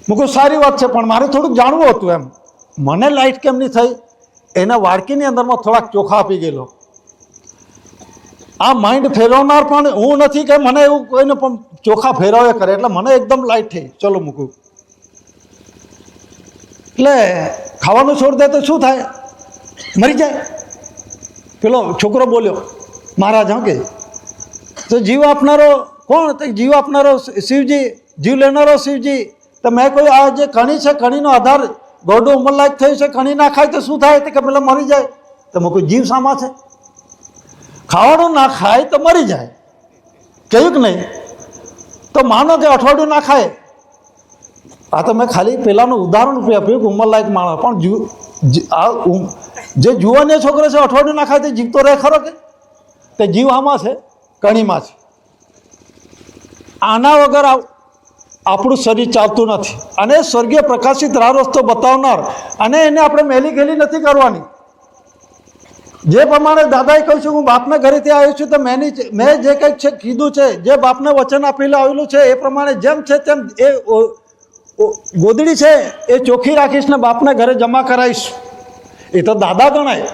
મૂકું સારી વાત છે, પણ મારે થોડુંક જાણવું હતું એમ. મને લાઇટ કેમ નહીં થઈ? એના વાડકીની અંદરમાં થોડાક ચોખા આપી ગયેલો. આ માઇન્ડ ફેરવનાર પણ હું નથી કે મને એવું કોઈને પણ ચોખા ફેરવે કરે, એટલે મને એકદમ લાઇટ થઈ. ચલો મૂકું. એટલે ખાવાનું છોડી દે તો શું થાય? મરી જાય. પેલો છોકરો બોલ્યો મહારાજ. હા, કે તો જીવ આપનારો કોણ? તો જીવ આપનારો શિવજી, જીવ લેનારો શિવજી. તો મેં કહ્યું આ જે કણી છે, કણીનો આધાર ગોડું ઉંમરલાયક થયું છે, કણી ના ખાય તો શું થાય? કે પેલા મરી જાય. તો મેં કોઈ જીવ સામા છે? ખાવાનું ના ખાય તો મરી જાય, કહ્યું કે નહીં? તો માનો કે અઠવાડિયું ના ખાય. આ તો મેં ખાલી પેલાનું ઉદાહરણ રૂપે આપ્યું કે ઉંમરલાયક માણસ. પણ જે જુવાનીય છોકરો છે અઠવાડિયું ના ખાય તો જીવ તો રહે ખરો? કે તે જીવ આમાં છે, કણીમાં છે. આના વગર આપણું શરીર ચાલતું નથી. અને સ્વર્ગીય પ્રકાશિત રાહ રસ્તો બતાવનાર, અને એને આપણે મેલી ગેલી નથી કરવાની. જે પ્રમાણે દાદાએ કહ્યું છે હું બાપને ઘરેથી આવ્યો છું તો મેં જે કંઈક છે કીધું છે, જે બાપને વચન આપેલું આવેલું છે એ પ્રમાણે જેમ છે તેમ એ ગોદડી છે એ ચોખ્ખી રાખીશ ને બાપને ઘરે જમા કરાવીશ. એ તો દાદા ગણાય.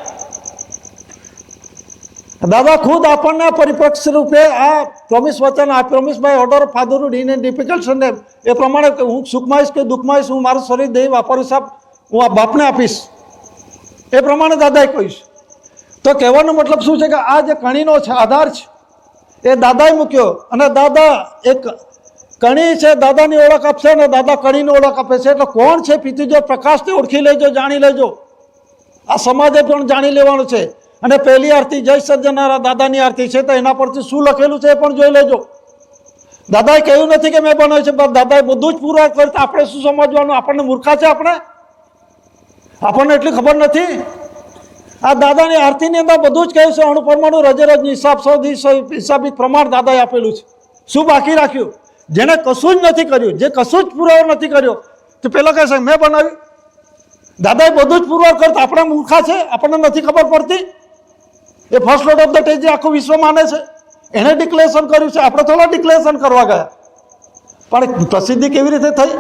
દાદા ખુદ આપણને પરિપક્ષ રૂપે આ પ્રોમિસ વચન આ promise by order of fatherhood in difficult ને એ પ્રમાણે હું સુખમાં આવીશ કે દુઃખમાં આવીશ, હું મારું શરીર દેહ વાપરીશ, હું આ બાપને આપીશ, એ પ્રમાણે દાદાએ કહીશ. તો કહેવાનો મતલબ શું છે કે આ જે કણીનો છે આધાર છે એ દાદાએ મૂક્યો, અને દાદા એક કણી છે દાદાની ઓળખ આપશે અને દાદા કણીની ઓળખ આપે છે. એટલે કોણ છે પિતૃજો પ્રકાશને ઓળખી લેજો, જાણી લેજો. આ સમાજે પણ જાણી લેવાનું છે. અને પહેલી આરતી જય સર્જનારા દાદાની આરતી છે, તો એના પરથી શું લખેલું છે એ પણ જોઈ લેજો. દાદાએ કહ્યું નથી કે મેં બનાવ્યું છે, પણ દાદાએ બધું જ પૂરા કર્યું. તો આપણે શું સમજવાનું? આપણને મૂર્ખા છે? આપણને એટલી ખબર નથી? આ દાદાની આરતીની અંદર બધું જ કહ્યું છે. અણુપરમાણુ રજરજની હિસાબ સૌથી હિસાબિક પ્રમાણ દાદાએ આપેલું છે. શું બાકી રાખ્યું? જેને કશું જ નથી કર્યું, જે કશું જ પુરાવો નથી કર્યો, તો પેલા કહેશે મેં બનાવ્યું. દાદાએ બધું જ પુરવાર કરતા આપણે મૂર્ખા છે? આપણને નથી ખબર પડતી? એ ફર્સ્ટ લોર્ડ ઓફ ધ ટેજરી આખું વિશ્વ માને છે, એને ડિક્લેરેશન કર્યું છે. આપણે થોડા ડિક્લેરેશન કરવા ગયા. પણ પ્રસિદ્ધિ કેવી રીતે થઈ?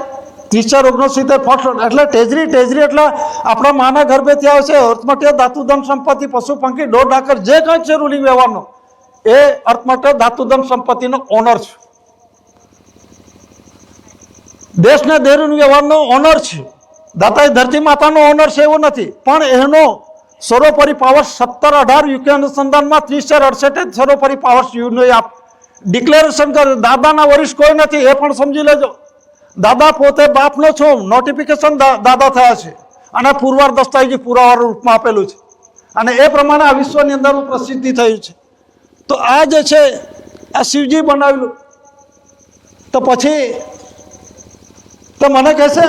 3469 ફર્સ્ટ લોર્ડ એટલે ટેજરી એટલે આપણા માના ગર્ભેથી આવે છે. અર્થમટ્ય ધાતુધન સંપત્તિ પશુ પંખી ઢોર ઢાકર જે કંઈ છે રૂલિંગ વ્યવહારનો, એ અર્થમટ્ય ધાતુધન સંપત્તિનો ઓનર છે. દેશના દેરૂ વ્યવહારનો ઓનર છે. દાદા એ ધરતી માતાનો ઓનર છે એવું નથી, પણ એનો સર્વોપરી પાવર 17-18 યુકે અનુસંધાનમાં 3468 સર્વોપરી પાવર્સ યુનો આપ ડિક્લેરેશન કરે. દાદાના વરિષ્ઠ કોઈ નથી, એ પણ સમજી લેજો. દાદા પોતે બાપનો છો, નોટિફિકેશન દાદા થયા છે, અને પુરવાર દસ્તાવેજી પુરાવા રૂપમાં આપેલું છે, અને એ પ્રમાણે આ વિશ્વની અંદર પ્રસિદ્ધિ થયું છે. તો આ જે છે આ શિવજી બનાવેલું. તો પછી તો મને કહેશે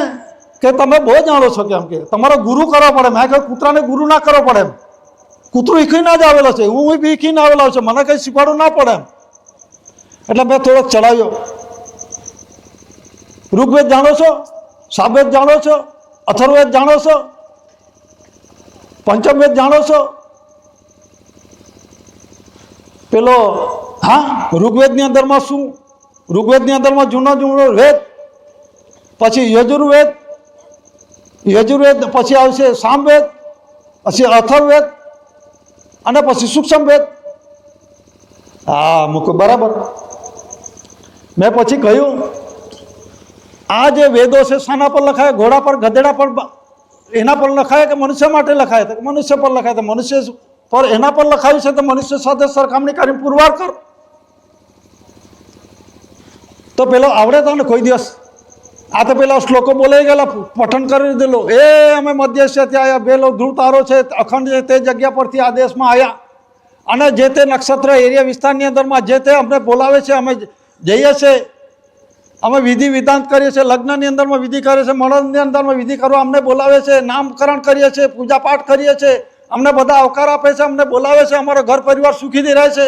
કે તમે બહુ જાણો છો, કેમ કે તમારો ગુરુ કરવો પડે. મેં કહ્યું કૂતરાને ગુરુ ના કરવો પડે એમ. કૂતરું ઈખીને જ આવેલો છે, હું બી ઈખીને આવેલો છે, મને કંઈ શીખવાડવું ના પડે એમ. એટલે મેં થોડોક ચડાવ્યો. ઋગ્વેદ જાણો છો? સામવેદ જાણો છો? અથર્વવેદ જાણો છો? પંચમવેદ જાણો છો? પેલો હા ઋગ્વેદની અંદરમાં શું? ઋગ્વેદની અંદરમાં જૂનો વેદ, પછી યજુર્વેદ, પછી આવશે સામવેદ, પછી અથર્વવેદ, અને પછી સૂક્ષ્મવેદ. હા મૂકો બરાબર. મેં પછી કહ્યું આ જે વેદો છે શાના પર લખાય? ઘોડા પર, ગધેડા પર, એના પર લખાય કે મનુષ્ય માટે લખાય? તો મનુષ્ય પર લખાય. તો મનુષ્ય પર એના પર લખાયું છે, તો મનુષ્ય સાથે સરખામણી કરીને પુરવાર કર. તો પેલો આવડે તો ને કોઈ દિવસ? આ તો પેલા શ્લોકો બોલાઈ ગયેલા, પઠન કરી દીધેલો. એ અમે મધ્ય એશિયાથી આવ્યા, પેલો ધ્રુવ તારો છે અખંડ છે, તે જગ્યા પરથી આ દેશમાં આવ્યા, અને જે તે નક્ષત્ર એરિયા વિસ્તારની અંદરમાં જે તે અમને બોલાવે છે, અમે જઈએ છીએ, અમે વિધિ વિધાન કરીએ છીએ, લગ્નની અંદરમાં વિધિ કરીએ છીએ, મળનની અંદરમાં વિધિ કરવા અમને બોલાવે છે, નામકરણ કરીએ છીએ, પૂજા પાઠ કરીએ છીએ, અમને બધા આવકાર આપે છે, અમને બોલાવે છે, અમારો ઘર પરિવાર સુખીથી રહે છે.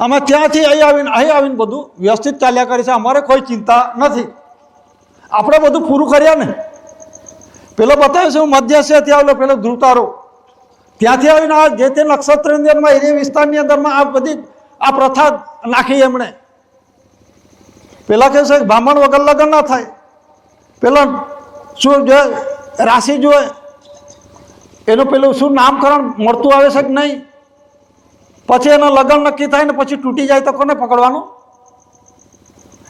અમે ત્યાંથી અહીં આવીને બધું વ્યવસ્થિત ચાલ્યા કરે છે. અમારે કોઈ ચિંતા નથી. આપણે બધું પૂરું કર્યા ને. પેલો બતાવે છે હું મધ્ય એશિયાથી આવેલો, પેલો ધ્રુતારો ત્યાંથી આવીને આ જે તે નક્ષત્રની અંદરમાં એરિયા વિસ્તારની અંદરમાં આ બધી આ પ્રથા નાખી એમણે. પેલા કહે છે બ્રાહ્મણ વગર લગ્ન ના થાય. પેલા શું જોઈએ? રાશિ જોઈએ, એનું પેલું શું નામકરણ મળતું આવે છે કે નહીં? પછી એના લગ્ન નક્કી થાય ને પછી તૂટી જાય તો કોને પકડવાનું?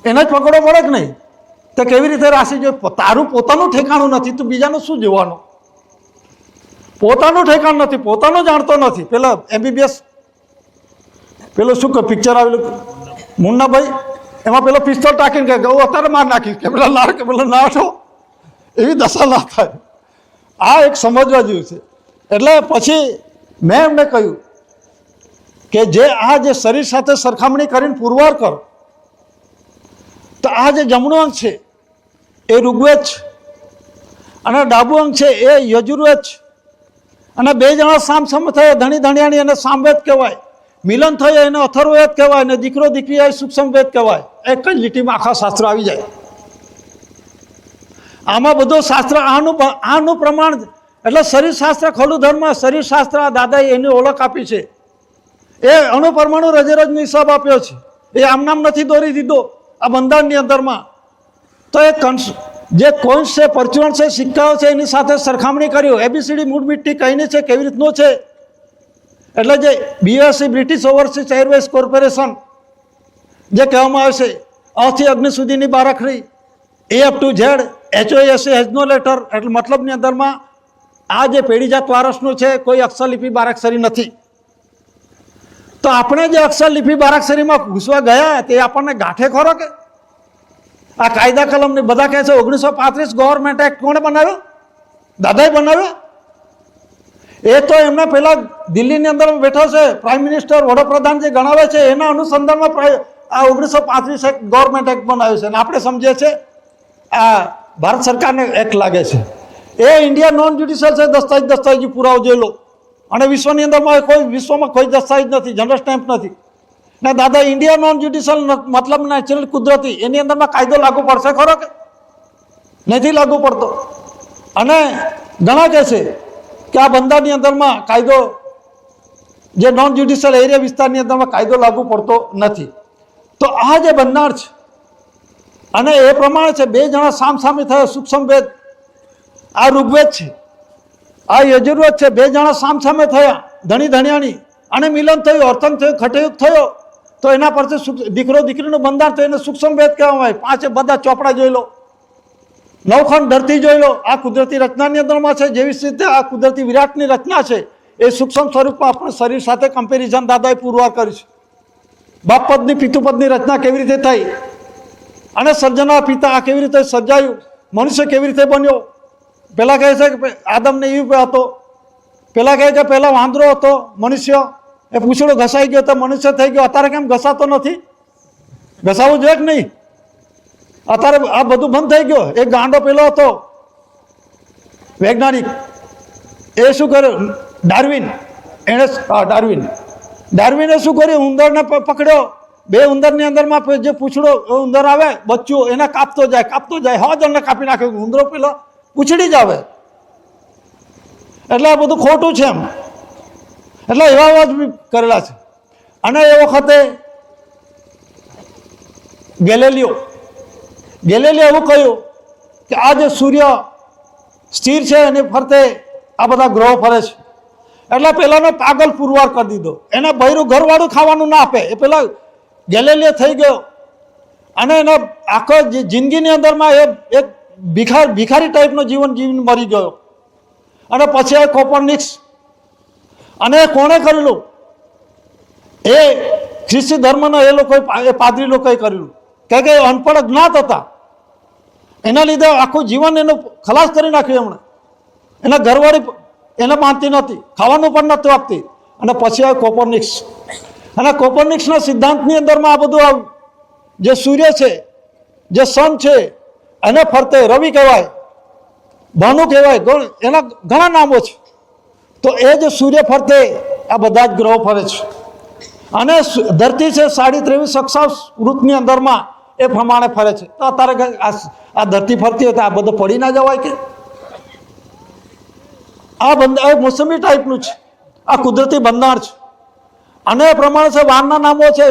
એને જ પકડવો પડે કે નહીં? તો કેવી રીતે રાશિ જોઈએ? તારું પોતાનું ઠેકાણું નથી, તું બીજાનું શું જોવાનું? પોતાનું ઠેકાણ નથી, પોતાનું જાણતો નથી. પેલા MBBS પેલું શું પિક્ચર આવેલું મુન્નાભાઈ, એમાં પેલો પિસ્તોલ ટાંકીને કહે હું અત્યારે માર નાખીશ, કે પેલા લાર કે પેલા ના છો, એવી દશા ના થાય. આ એક સમજવા જેવું છે. એટલે પછી મેં એમને કહ્યું કે જે આ જે શરીર સાથે સરખામણી કરીને પુરવાર કરો, તો આ જે જમણું અંગ છે એ ઋગ્વેદ છે, અને ડાબું અંગ છે એ યજુર્વેદ છે, અને બે જણા સામસામ થયા, ધણી ધણિયાણી એને સામવેદ કહેવાય, મિલન થયા એને અથર્વવેદ કહેવાય, અને દીકરો દીકરી આવે સૂક્ષ્મવેદ કહેવાય. એક જ લીટીમાં આખા શાસ્ત્ર આવી જાય. આમાં બધું શાસ્ત્ર આનું પ્રમાણ એટલે શરીરશાસ્ત્ર ખોલું ધર્મ, શરીરશાસ્ત્ર આ દાદાએ એની ઓળખ આપી છે. એ અણુપરમાણુ રજેરોજનો હિસાબ આપ્યો છે. એ આમનામ નથી દોરી દીધો આ બંધારણની અંદરમાં. તો એ જે કોઈન્સ છે, પરચુરણ છે, સિક્કાઓ છે, એની સાથે સરખામણી કર્યું. એબીસીડી મૂળ મીઠી કહીને છે કેવી રીતનો છે. એટલે જે BOSC British Overseas Airways Corporation જે કહેવામાં આવે છે, અથી અગ્નિ સુધીની બારાખડી, A up to Z, HOSA has no letter, એટલે મતલબની અંદરમાં આ જે પેઢીજાત વારસનું છે કોઈ અક્ષરલિપિ બારાક્ષરી નથી. તો આપણે જે અક્ષરલિપિ બારાક્ષરીમાં ઘૂસવા ગયા તે આપણને ગાંઠે ખરો કે આ કાયદા કલમની બધા કહે છે 1935 ગવર્મેન્ટ એક્ટ કોણે બનાવ્યો? દાદાએ બનાવ્યો. એ તો એમને પેલા દિલ્હીની અંદર બેઠો છે પ્રાઇમ મિનિસ્ટર, વડાપ્રધાન જે ગણાવે છે એના અનુસંધાનમાં આ 1935 એક્ટ ગવર્મેન્ટ એક્ટ બનાવ્યો છે. અને આપણે સમજીએ છીએ આ ભારત સરકારને એક્ટ લાગે છે. એ ઇન્ડિયા નોન જ્યુડિશિયલ છે, દસ્તાવેજી પુરાવો જોઈ લો. અને વિશ્વની અંદરમાં વિશ્વમાં કોઈ દસ્તાવેજ નથી, જનરલ સ્ટેમ્પ નથી. ને દાદા ઇન્ડિયા નોન જ્યુડિશિયલ મતલબ નેચરલ કુદરતી, એની અંદરમાં કાયદો લાગુ પડશે ખરો કે નથી લાગુ પડતો? અને ઘણા કહે છે કે આ બંધારણની અંદરમાં કાયદો, જે નોન જ્યુડિશિયલ એરિયા વિસ્તારની અંદરમાં કાયદો લાગુ પડતો નથી. તો આ જે બંધારણ છે અને એ પ્રમાણે છે, બે જણા સામસામે થયા, સૂક્ષ્મ ભેદ, આ ઋગ્વેદ છે, આ યજુર્વેદ છે, બે જણા સામસામે થયા, ધણી ધણિયાણી, અને મિલન થયું, અર્થન થયું, ખટયુગ થયો. તો એના પરથી દીકરો દીકરીનું બંધારણ થયું, એને સૂક્ષ્મ ભેદ કહેવામાં આવે. પાંચે બધા ચોપડા જોઈ લો, નવખંડ ધરતી જોઈ લો. આ કુદરતી રચનાની અંદરમાં છે. જેવી રીતે આ કુદરતી વિરાટની રચના છે એ સૂક્ષ્મ સ્વરૂપમાં આપણે શરીર સાથે કમ્પેરિઝન દાદાએ પુરવાર કર્યું છે. બાપપદની પિતુપદની રચના કેવી રીતે થઈ, અને સર્જના પિતા આ કેવી રીતે સર્જાયું, મનુષ્ય કેવી રીતે બન્યો. પહેલાં કહે છે કે આદમને ઈવ હતો, પહેલાં કહે કે પહેલાં વાંદરો હતો મનુષ્ય, એ પૂંછડો ઘસાઈ ગયો તો મનુષ્ય થઈ ગયો. અત્યારે કેમ ઘસાતો નથી? ઘસાવવું જોઈએ કે નહીં? અત્યારે આ બધું બંધ થઈ ગયો. એક ગાંડો પેલો હતો વૈજ્ઞાનિક, એ શું કર્યું? ડાર્વિને શું કર્યું? ઉંદરને પકડ્યો. બે ઉંદરની અંદરમાં જે પૂંછડો ઉંદર આવે બચ્ચું, એને કાપતો જાય 100 જણને કાપી નાખે. ઉંદરો પેલો પૂંછડી જ આવે. એટલે આ બધું ખોટું છે એમ. એટલે એવા અવાજ બી કરેલા છે. અને એ વખતે ગેલેલિયો એવું કહ્યું કે આ જે સૂર્ય સ્થિર છે એની ફરતે આ બધા ગ્રહો ફરે છે. એટલે પેલાનો પાગલ પુરવાર કરી દીધો. એને બૈરું ઘરવાળું ખાવાનું ના આપે. એ પેલા ગેલેલિયો થઈ ગયો અને એના આખો જિંદગીની અંદરમાં એ એક ભિખારી ટાઈપનો જીવન જીવીને મરી ગયો. અને પછી એ કોપરનિક્સ, અને કોણે કરેલું? એ ખ્રિસ્તી ધર્મનો એ લોકોએ, એ પાદરી લોકોએ કરેલું. કારણ કે અનપઢ જ્ઞાત હતા, એના લીધે આખું જીવન એનું ખલાસ કરી નાખ્યું એમણે. એના ઘરવાળી એને માનતી નહોતી, ખાવાનું પણ નહોતું આપતી. અને પછી આ કોપરનિક્સ, અને કોપરનિક્સના સિદ્ધાંતની અંદરમાં આ બધું જે સૂર્ય છે, જે સન છે, એને ફરતે રવિ કહેવાય, ભાનુ કહેવાય, એના ઘણા નામો છે. તો એ જે સૂર્ય ફરતે આ બધા જ ગ્રહો ફરે છે. અને ધરતી છે 23.5 અક્ષાંશ વૃત્તની અંદરમાં એ પ્રમાણે ફરે છે. તો અત્યારે આ ધરતી ફરતી હોય તો આ બધું પડી ના જવાય કે? આ બંધારણ મોસમી ટાઈપનું છે, આ કુદરતી બંધારણ છે. અને એ પ્રમાણે છે વારના નામો છે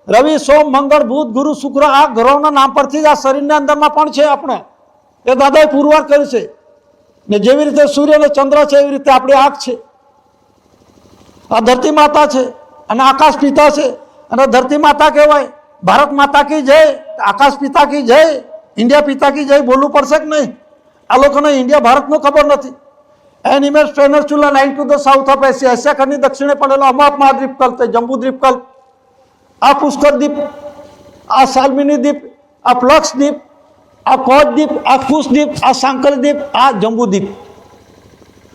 રવિ, સોમ, મંગળ, બુધ, ગુરુ, શુક્ર. આ ગ્રહોના નામ પરથી જ આ શરીરના અંદરમાં પણ છે. આપણે એ દાદાએ પુરવાર કર્યું છે. ને જેવી રીતે સૂર્ય અને ચંદ્ર છે એવી રીતે આપણી આંખ છે. આ ધરતી માતા છે અને આકાશ પિતા છે. અને ધરતી માતા કહેવાય. ભારત માતા કી જય, આકાશ પિતા કી જય, ઇન્ડિયા પિતા કી જય બોલવું પડશે કે નહીં? આ લોકોને ઇન્ડિયા ભારતનું ખબર નથી. An image peninsula line to the south of Asia, Asia ખંડની દક્ષિણે પડેલો અમાપ મહાદ્વીપકલ્પ, જંબુ દ્વીપકલ્પ, આ પુષ્કર દ્વીપ, આ સાલ્મિની દ્વીપ, આ પ્લક્સ દ્વીપ, આ કોચ દ્વીપ, આ કુશ દ્વીપ, આ સાંકલ દ્વીપ, આ જંબુ દ્વીપ.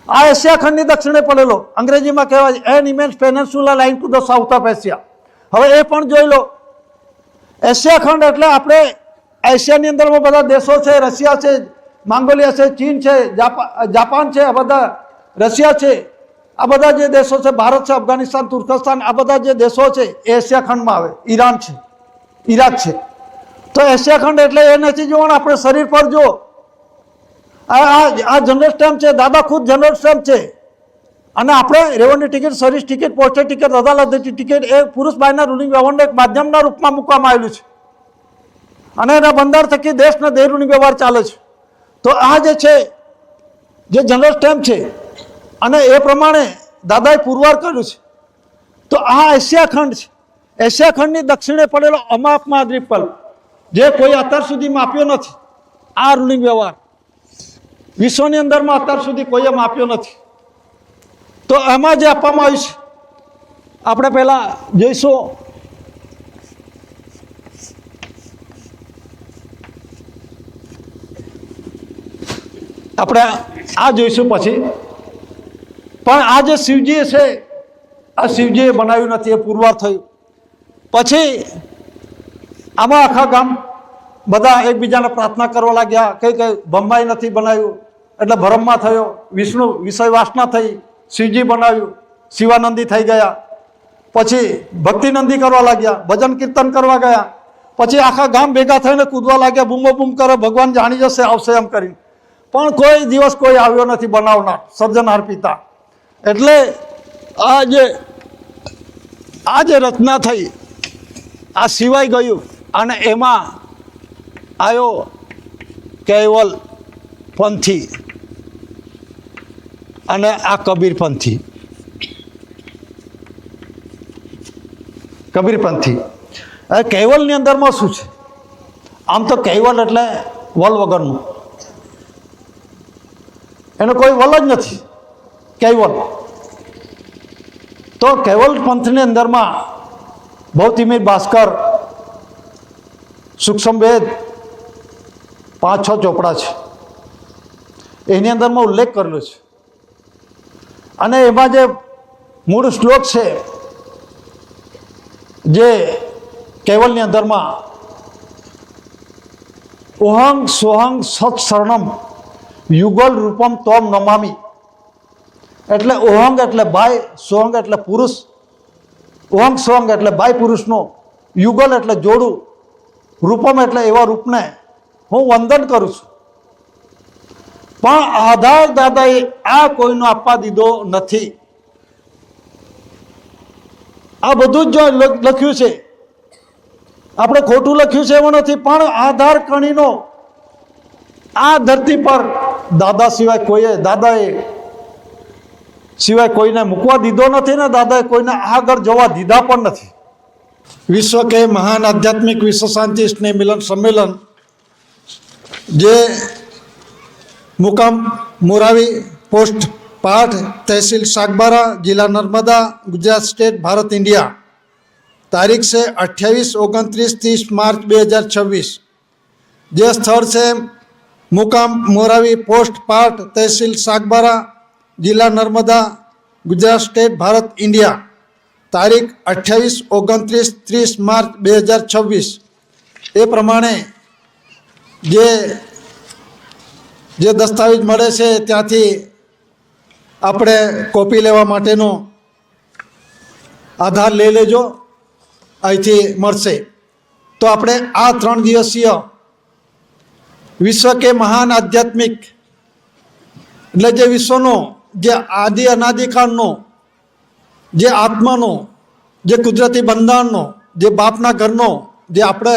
આ એશિયા ખંડની દક્ષિણે પડેલો, અંગ્રેજીમાં કહેવાય an image peninsula line to the south of Asia. હવે એ પણ જોઈ લો. એશિયા ખંડ એટલે આપણે એશિયાની અંદરમાં બધા દેશો છે. રશિયા છે, મંગોલિયા છે, ચીન છે, જાપાન છે, આ બધા રશિયા છે, આ બધા જે દેશો છે, ભારત છે, અફઘાનિસ્તાન, તુર્કસ્તાન, આ બધા જે દેશો છે એ એશિયા ખંડમાં આવે. ઈરાન છે, ઈરાક છે. તો એશિયા ખંડ એટલે એ નથી જોવાનું. આપણે શરીર પર જો આ જનરલ સ્ટેમ્પ છે, દાદા ખુદ જનરલ સ્ટેમ્પ છે. અને આપણે revenue ticket, service ticket, postal ticket, અદાલતની ટિકિટ એ પુરુષભાઈના રૂલિંગ વ્યવહારને એક માધ્યમના રૂપમાં મૂકવામાં આવેલું છે અને એના બંધારણ થકી દેશના દેહ રૂલિંગ વ્યવહાર ચાલે છે. તો આ જે છે, જે જનરલ સ્ટેમ્પ છે અને એ પ્રમાણે દાદાએ પુરવાર કર્યું છે. તો આ એશિયા ખંડ છે. એશિયા ખંડની દક્ષિણે પડેલો અમાપમાં દ્વીપકલ્પ, જે કોઈ અત્યાર સુધી માપ્યો નથી. આ રૂલિંગ વ્યવહાર વિશ્વની અંદરમાં અત્યાર સુધી કોઈએ માપ્યો નથી. તો એમાં જે આપવામાં આવ્યું છે, આપણે પહેલાં જોઈશું. આપણે આ જોઈશું પછી. પણ આ જે શિવજી છે, આ શિવજીએ બનાવ્યું નથી, એ પુરવાર થયું. પછી આમાં આખા ગામ બધા એકબીજાને પ્રાર્થના કરવા લાગ્યા. કંઈ બ્રહ્માએ નથી બનાવ્યું એટલે ભરમમાં થયો. વિષ્ણુ વિષય વાસના થઈ, શિવજી બનાવ્યું, શિવાનંદી થઈ ગયા. પછી ભક્તિનંદી કરવા લાગ્યા, ભજન કીર્તન કરવા ગયા. પછી આખા ગામ ભેગા થઈને કૂદવા લાગ્યા, બૂમો બૂમ કરે, ભગવાન જાણી જશે, આવશે એમ કરીને. પણ કોઈ દિવસ કોઈ આવ્યો નથી બનાવનાર, સર્જનહાર પિતા. એટલે આ જે રચના થઈ, આ સિવાય ગયું અને એમાં આવ્યો કૈવલ પંથી અને આ કબીરપંથી. કબીરપંથી કૈવલની અંદરમાં શું છે? આમ તો કૈવલ એટલે વલ વગરનું, એનો કોઈ વલ જ નથી, કૈવલ. તો કૈવલ પંથની અંદરમાં ભૌતિમીર ભાસ્કર, સૂક્ષ્મવેદ 5-6 ચોપડા છે. એની અંદરમાં ઉલ્લેખ કરેલો છે. અને એમાં જે મૂળ શ્લોક છે, જે કૈવલની અંદરમાં ઓહંગ સોહંગ સત્સર્ણમ યુગલ રૂપમ તોમ નમામી. એટલે ઓહંગ એટલે બાય, સોહંગ એટલે પુરુષ, ઓહંગ સોહંગ એટલે બાય પુરુષનો, યુગલ એટલે જોડું, રૂપમ એટલે એવા રૂપને હું વંદન કરું છું. પણ આધાર દાદાએ આ કોઈનો આપવા દીધો નથી. આ બધું જ જો લખ્યું છે, આપણે ખોટું લખ્યું છે એવું નથી. પણ આધાર કણીનો આ ધરતી પર દાદા સિવાય કોઈએ, દાદાએ સિવાય કોઈને મૂકવા દીધો નથી ને દાદાએ કોઈને આગળ જવા દીધા પણ નથી. વિશ્વ કે મહાન આધ્યાત્મિક વિશ્વ શાંતિ સ્નેહ મિલન સંમેલન, જે મુકામ મોરાવી, પોસ્ટ પાઠ, તહેસીલ સાગબારા, જિલ્લા નર્મદા, ગુજરાત સ્ટેટ, ભારત ઇન્ડિયા. તારીખ છે 28, 29, 30 માર્ચ 2026. જે સ્થળ છે મુકામ મોરાવી, પોસ્ટ પાઠ, તહેસીલ સાગબારા, જિલ્લા નર્મદા, ગુજરાત સ્ટેટ, ભારત ઇન્ડિયા. તારીખ 28, 29, 30 માર્ચ 2026. એ પ્રમાણે જે દસ્તાવેજ મળે છે ત્યાંથી આપણે કોપી લેવા માટેનો આધાર લઈ લેજો, અહીંથી મળશે. તો આપણે આ 3 દિવસીય વિશ્વ કે મહાન આધ્યાત્મિક, એટલે જે વિશ્વનો, જે આદિ અનાદિકાળનો, જે આત્માનો, જે કુદરતી બંધારણનો, જે બાપના ઘરનો, જે આપણે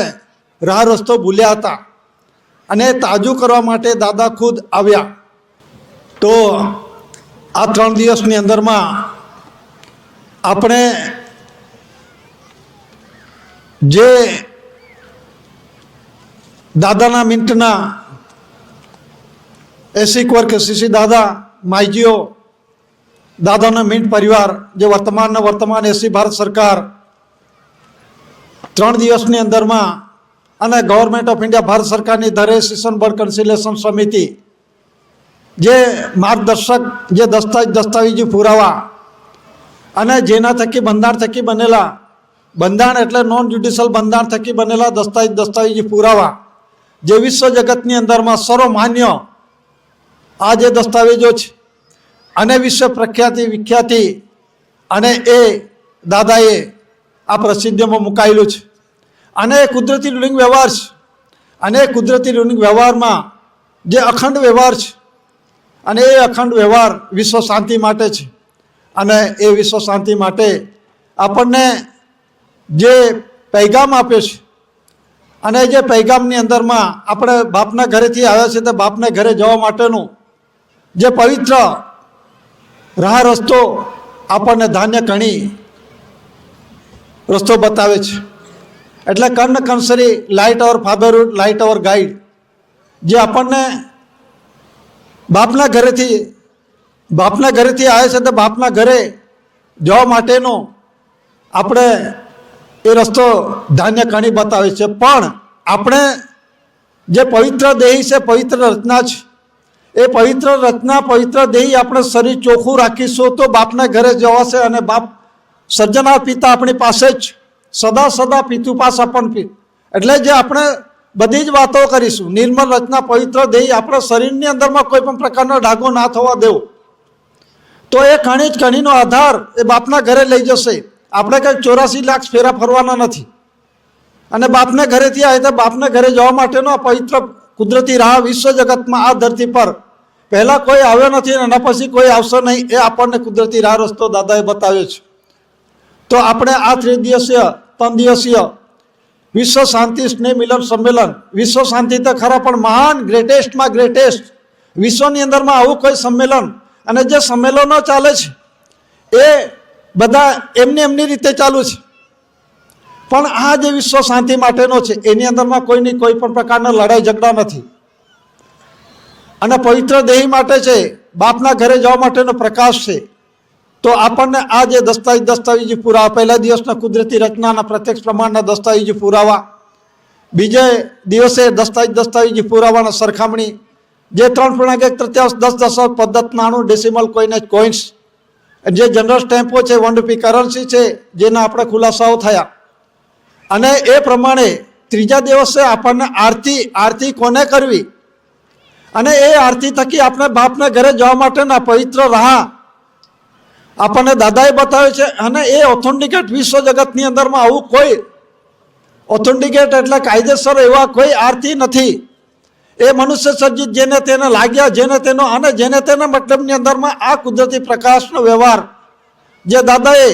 રાહ રસ્તો ભૂલ્યા હતા અને તાજું કરવા માટે દાદા ખુદ આવ્યા. તો આ 3 દિવસની અંદરમાં આપણે જે દાદાના મિન્ટના 80 વર્ષ સીસી દાદા, માઈજીઓ, દાદાનો મિન્ટ પરિવાર, જે વર્તમાન 80 ભારત સરકાર 3 દિવસની અંદરમાં, અને ગવર્મેન્ટ ઓફ ઇન્ડિયા ભારત સરકારની ધરે સેશન બોર્ડ કન્સિલેશન સમિતિ, જે માર્ગદર્શક, જે દસ્તાવેજી પુરાવા અને જેના થકી બંધારણ થકી બનેલા, બંધારણ એટલે નોન જ્યુડિશિયલ બંધારણ થકી બનેલા દસ્તાવેજી પુરાવા, જે વિશ્વ જગતની અંદરમાં સર્વમાન્ય આ જે દસ્તાવેજો છે, અને વિશ્વ પ્રખ્યાતિ વિખ્યાતિ, અને એ દાદાએ આ પ્રસિદ્ધિમાં મુકાયેલું છે. અને એ કુદરતી રૂલિંગ વ્યવહાર છે. અને કુદરતી રૂલિંગ વ્યવહારમાં જે અખંડ વ્યવહાર છે, અને એ અખંડ વ્યવહાર વિશ્વ શાંતિ માટે છે. અને એ વિશ્વ શાંતિ માટે આપણને જે પૈગામ આપ્યો છે અને જે પૈગામની અંદરમાં આપણે બાપના ઘરેથી આવ્યા છે તો બાપને ઘરે જવા માટેનું જે પવિત્ર રાહ રસ્તો આપણને ધાન્ય કણી રસ્તો બતાવે છે. એટલે કર્ણ કંસરી લાઇટ અવર ફાધરહુડ, લાઇટ અવર ગાઈડ, જે આપણને બાપના ઘરેથી આવે છે તો બાપના ઘરે જવા માટેનો આપણે એ રસ્તો ધાન્ય કણી બતાવે છે. પણ આપણે જે પવિત્ર દેહી છે, પવિત્ર રચના છે, એ પવિત્ર રચના, પવિત્ર દેહી આપણે શરીર ચોખ્ખું રાખીશું તો બાપના ઘરે જવાશે. અને બાપ સર્જનાર પિતા આપણી પાસે જ સદા સદા પિતુ પાસ આપણ પી. એટલે જે આપણે બધી જ વાતો કરીશું, નિર્મલ રચના પવિત્ર દેહી આપણા શરીરની અંદરમાં કોઈ પણ પ્રકારનો ડાઘો ના થવા દેવો, તો એ કણી જ કણીનો આધાર એ બાપના ઘરે લઈ જશે. આપણે કંઈક 84 લાખ ફેરા ફરવાના નથી. અને બાપને ઘરેથી આવે તો બાપને ઘરે જવા માટેનો આ પવિત્ર કુદરતી રાહ વિશ્વ જગતમાં આ ધરતી પર પહેલાં કોઈ આવ્યો નથી અને એના પછી કોઈ આવશે નહીં. એ આપણને કુદરતી રાહ રસ્તો દાદાએ બતાવ્યો છે. તો આપણે આ 3 દિવસીય વિશ્વ શાંતિ સ્નેહ મિલન સંમેલન, વિશ્વ શાંતિ તો ખરા પણ મહાન ગ્રેટેસ્ટમાં ગ્રેટેસ્ટ વિશ્વની અંદરમાં આવું કોઈ સંમેલન, અને જે સંમેલનો ચાલે છે એ બધા એમની રીતે ચાલુ છે. પણ આ જે વિશ્વ શાંતિ માટેનો છે એની અંદરમાં કોઈની કોઈ પણ પ્રકારના લડાઈ ઝઘડા નથી. અને પવિત્ર દેહી માટે છે, બાપના ઘરે જવા માટેનો પ્રકાશ છે. તો આપણને આ જે દસ્તાવેજી પુરાવા, પહેલા દિવસના કુદરતી રચનાના પ્રત્યક્ષ પ્રમાણના દસ્તાવેજી પુરાવા, બીજે દિવસે દસ્તાવેજી પુરાવાના સરખામણી, જે 3.1/3 10 પદ્ધત 99 ડેસિમલ કોઇન્સ, જે જનરલ સ્ટેમ્પો છે, 1 રૂપી કરન્સી છે, જેના આપણે ખુલાસાઓ થયા. અને એ પ્રમાણે ત્રીજા દિવસે આપણને આરતી કોને કરવી, અને એ આરતી થકી આપણે બાપને ઘરે જવા માટેના પવિત્ર રાહ આપણને દાદાએ બતાવે છે. અને એ ઓથેન્ટિકેટ વિશ્વ જગતની અંદરમાં આવું કોઈ ઓથેન્ટિકેટ એટલે કાયદેસર એવા કોઈ આરતી નથી. એ મનુષ્ય સર્જિત જેને તેને લાગ્યા, જેને તેના મતલબની અંદરમાં આ કુદરતી પ્રકાશનો વ્યવહાર જે દાદાએ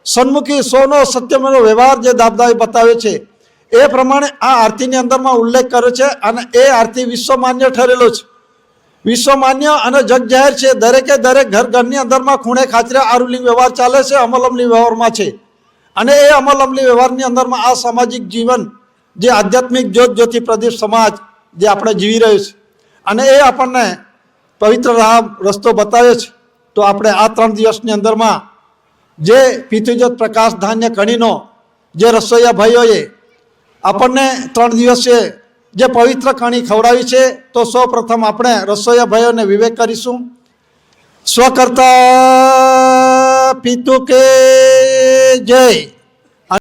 સન્મુખી સોનો સત્યમેનો વ્યવહાર જે દાદાએ બતાવ્યો છે એ પ્રમાણે આ આરતીની અંદરમાં ઉલ્લેખ કર્યો છે. અને એ આરતી વિશ્વમાન્ય ઠરેલો છે, વિશ્વમાન્ય અને જગ જાહેર છે. દરેકે દરેક ઘરની અંદરમાં ખૂણે ખાચરે આ રૂલિંગ વ્યવહાર ચાલે છે, અમલ અમલી વ્યવહારમાં છે. અને એ અમલ અમલી વ્યવહારની અંદરમાં આ સામાજિક જીવન જે આધ્યાત્મિક જ્યોતિ પ્રદીપ સમાજ જે આપણે જીવી રહ્યો છે, અને એ આપણને પવિત્ર રાહ રસ્તો બતાવે છે. તો આપણે આ 3 દિવસની અંદરમાં જે પિતૃજ્યોત પ્રકાશ ધાન્ય કણીનો જે રસોઈયા ભાઈઓએ આપણને 3 દિવસે જે પવિત્ર કણી ખવડાવી છે, તો સૌ પ્રથમ આપણે રસોઈયા ભાઈઓને વિવેક કરીશું. સ્વકર્તા પિતુ કે જય.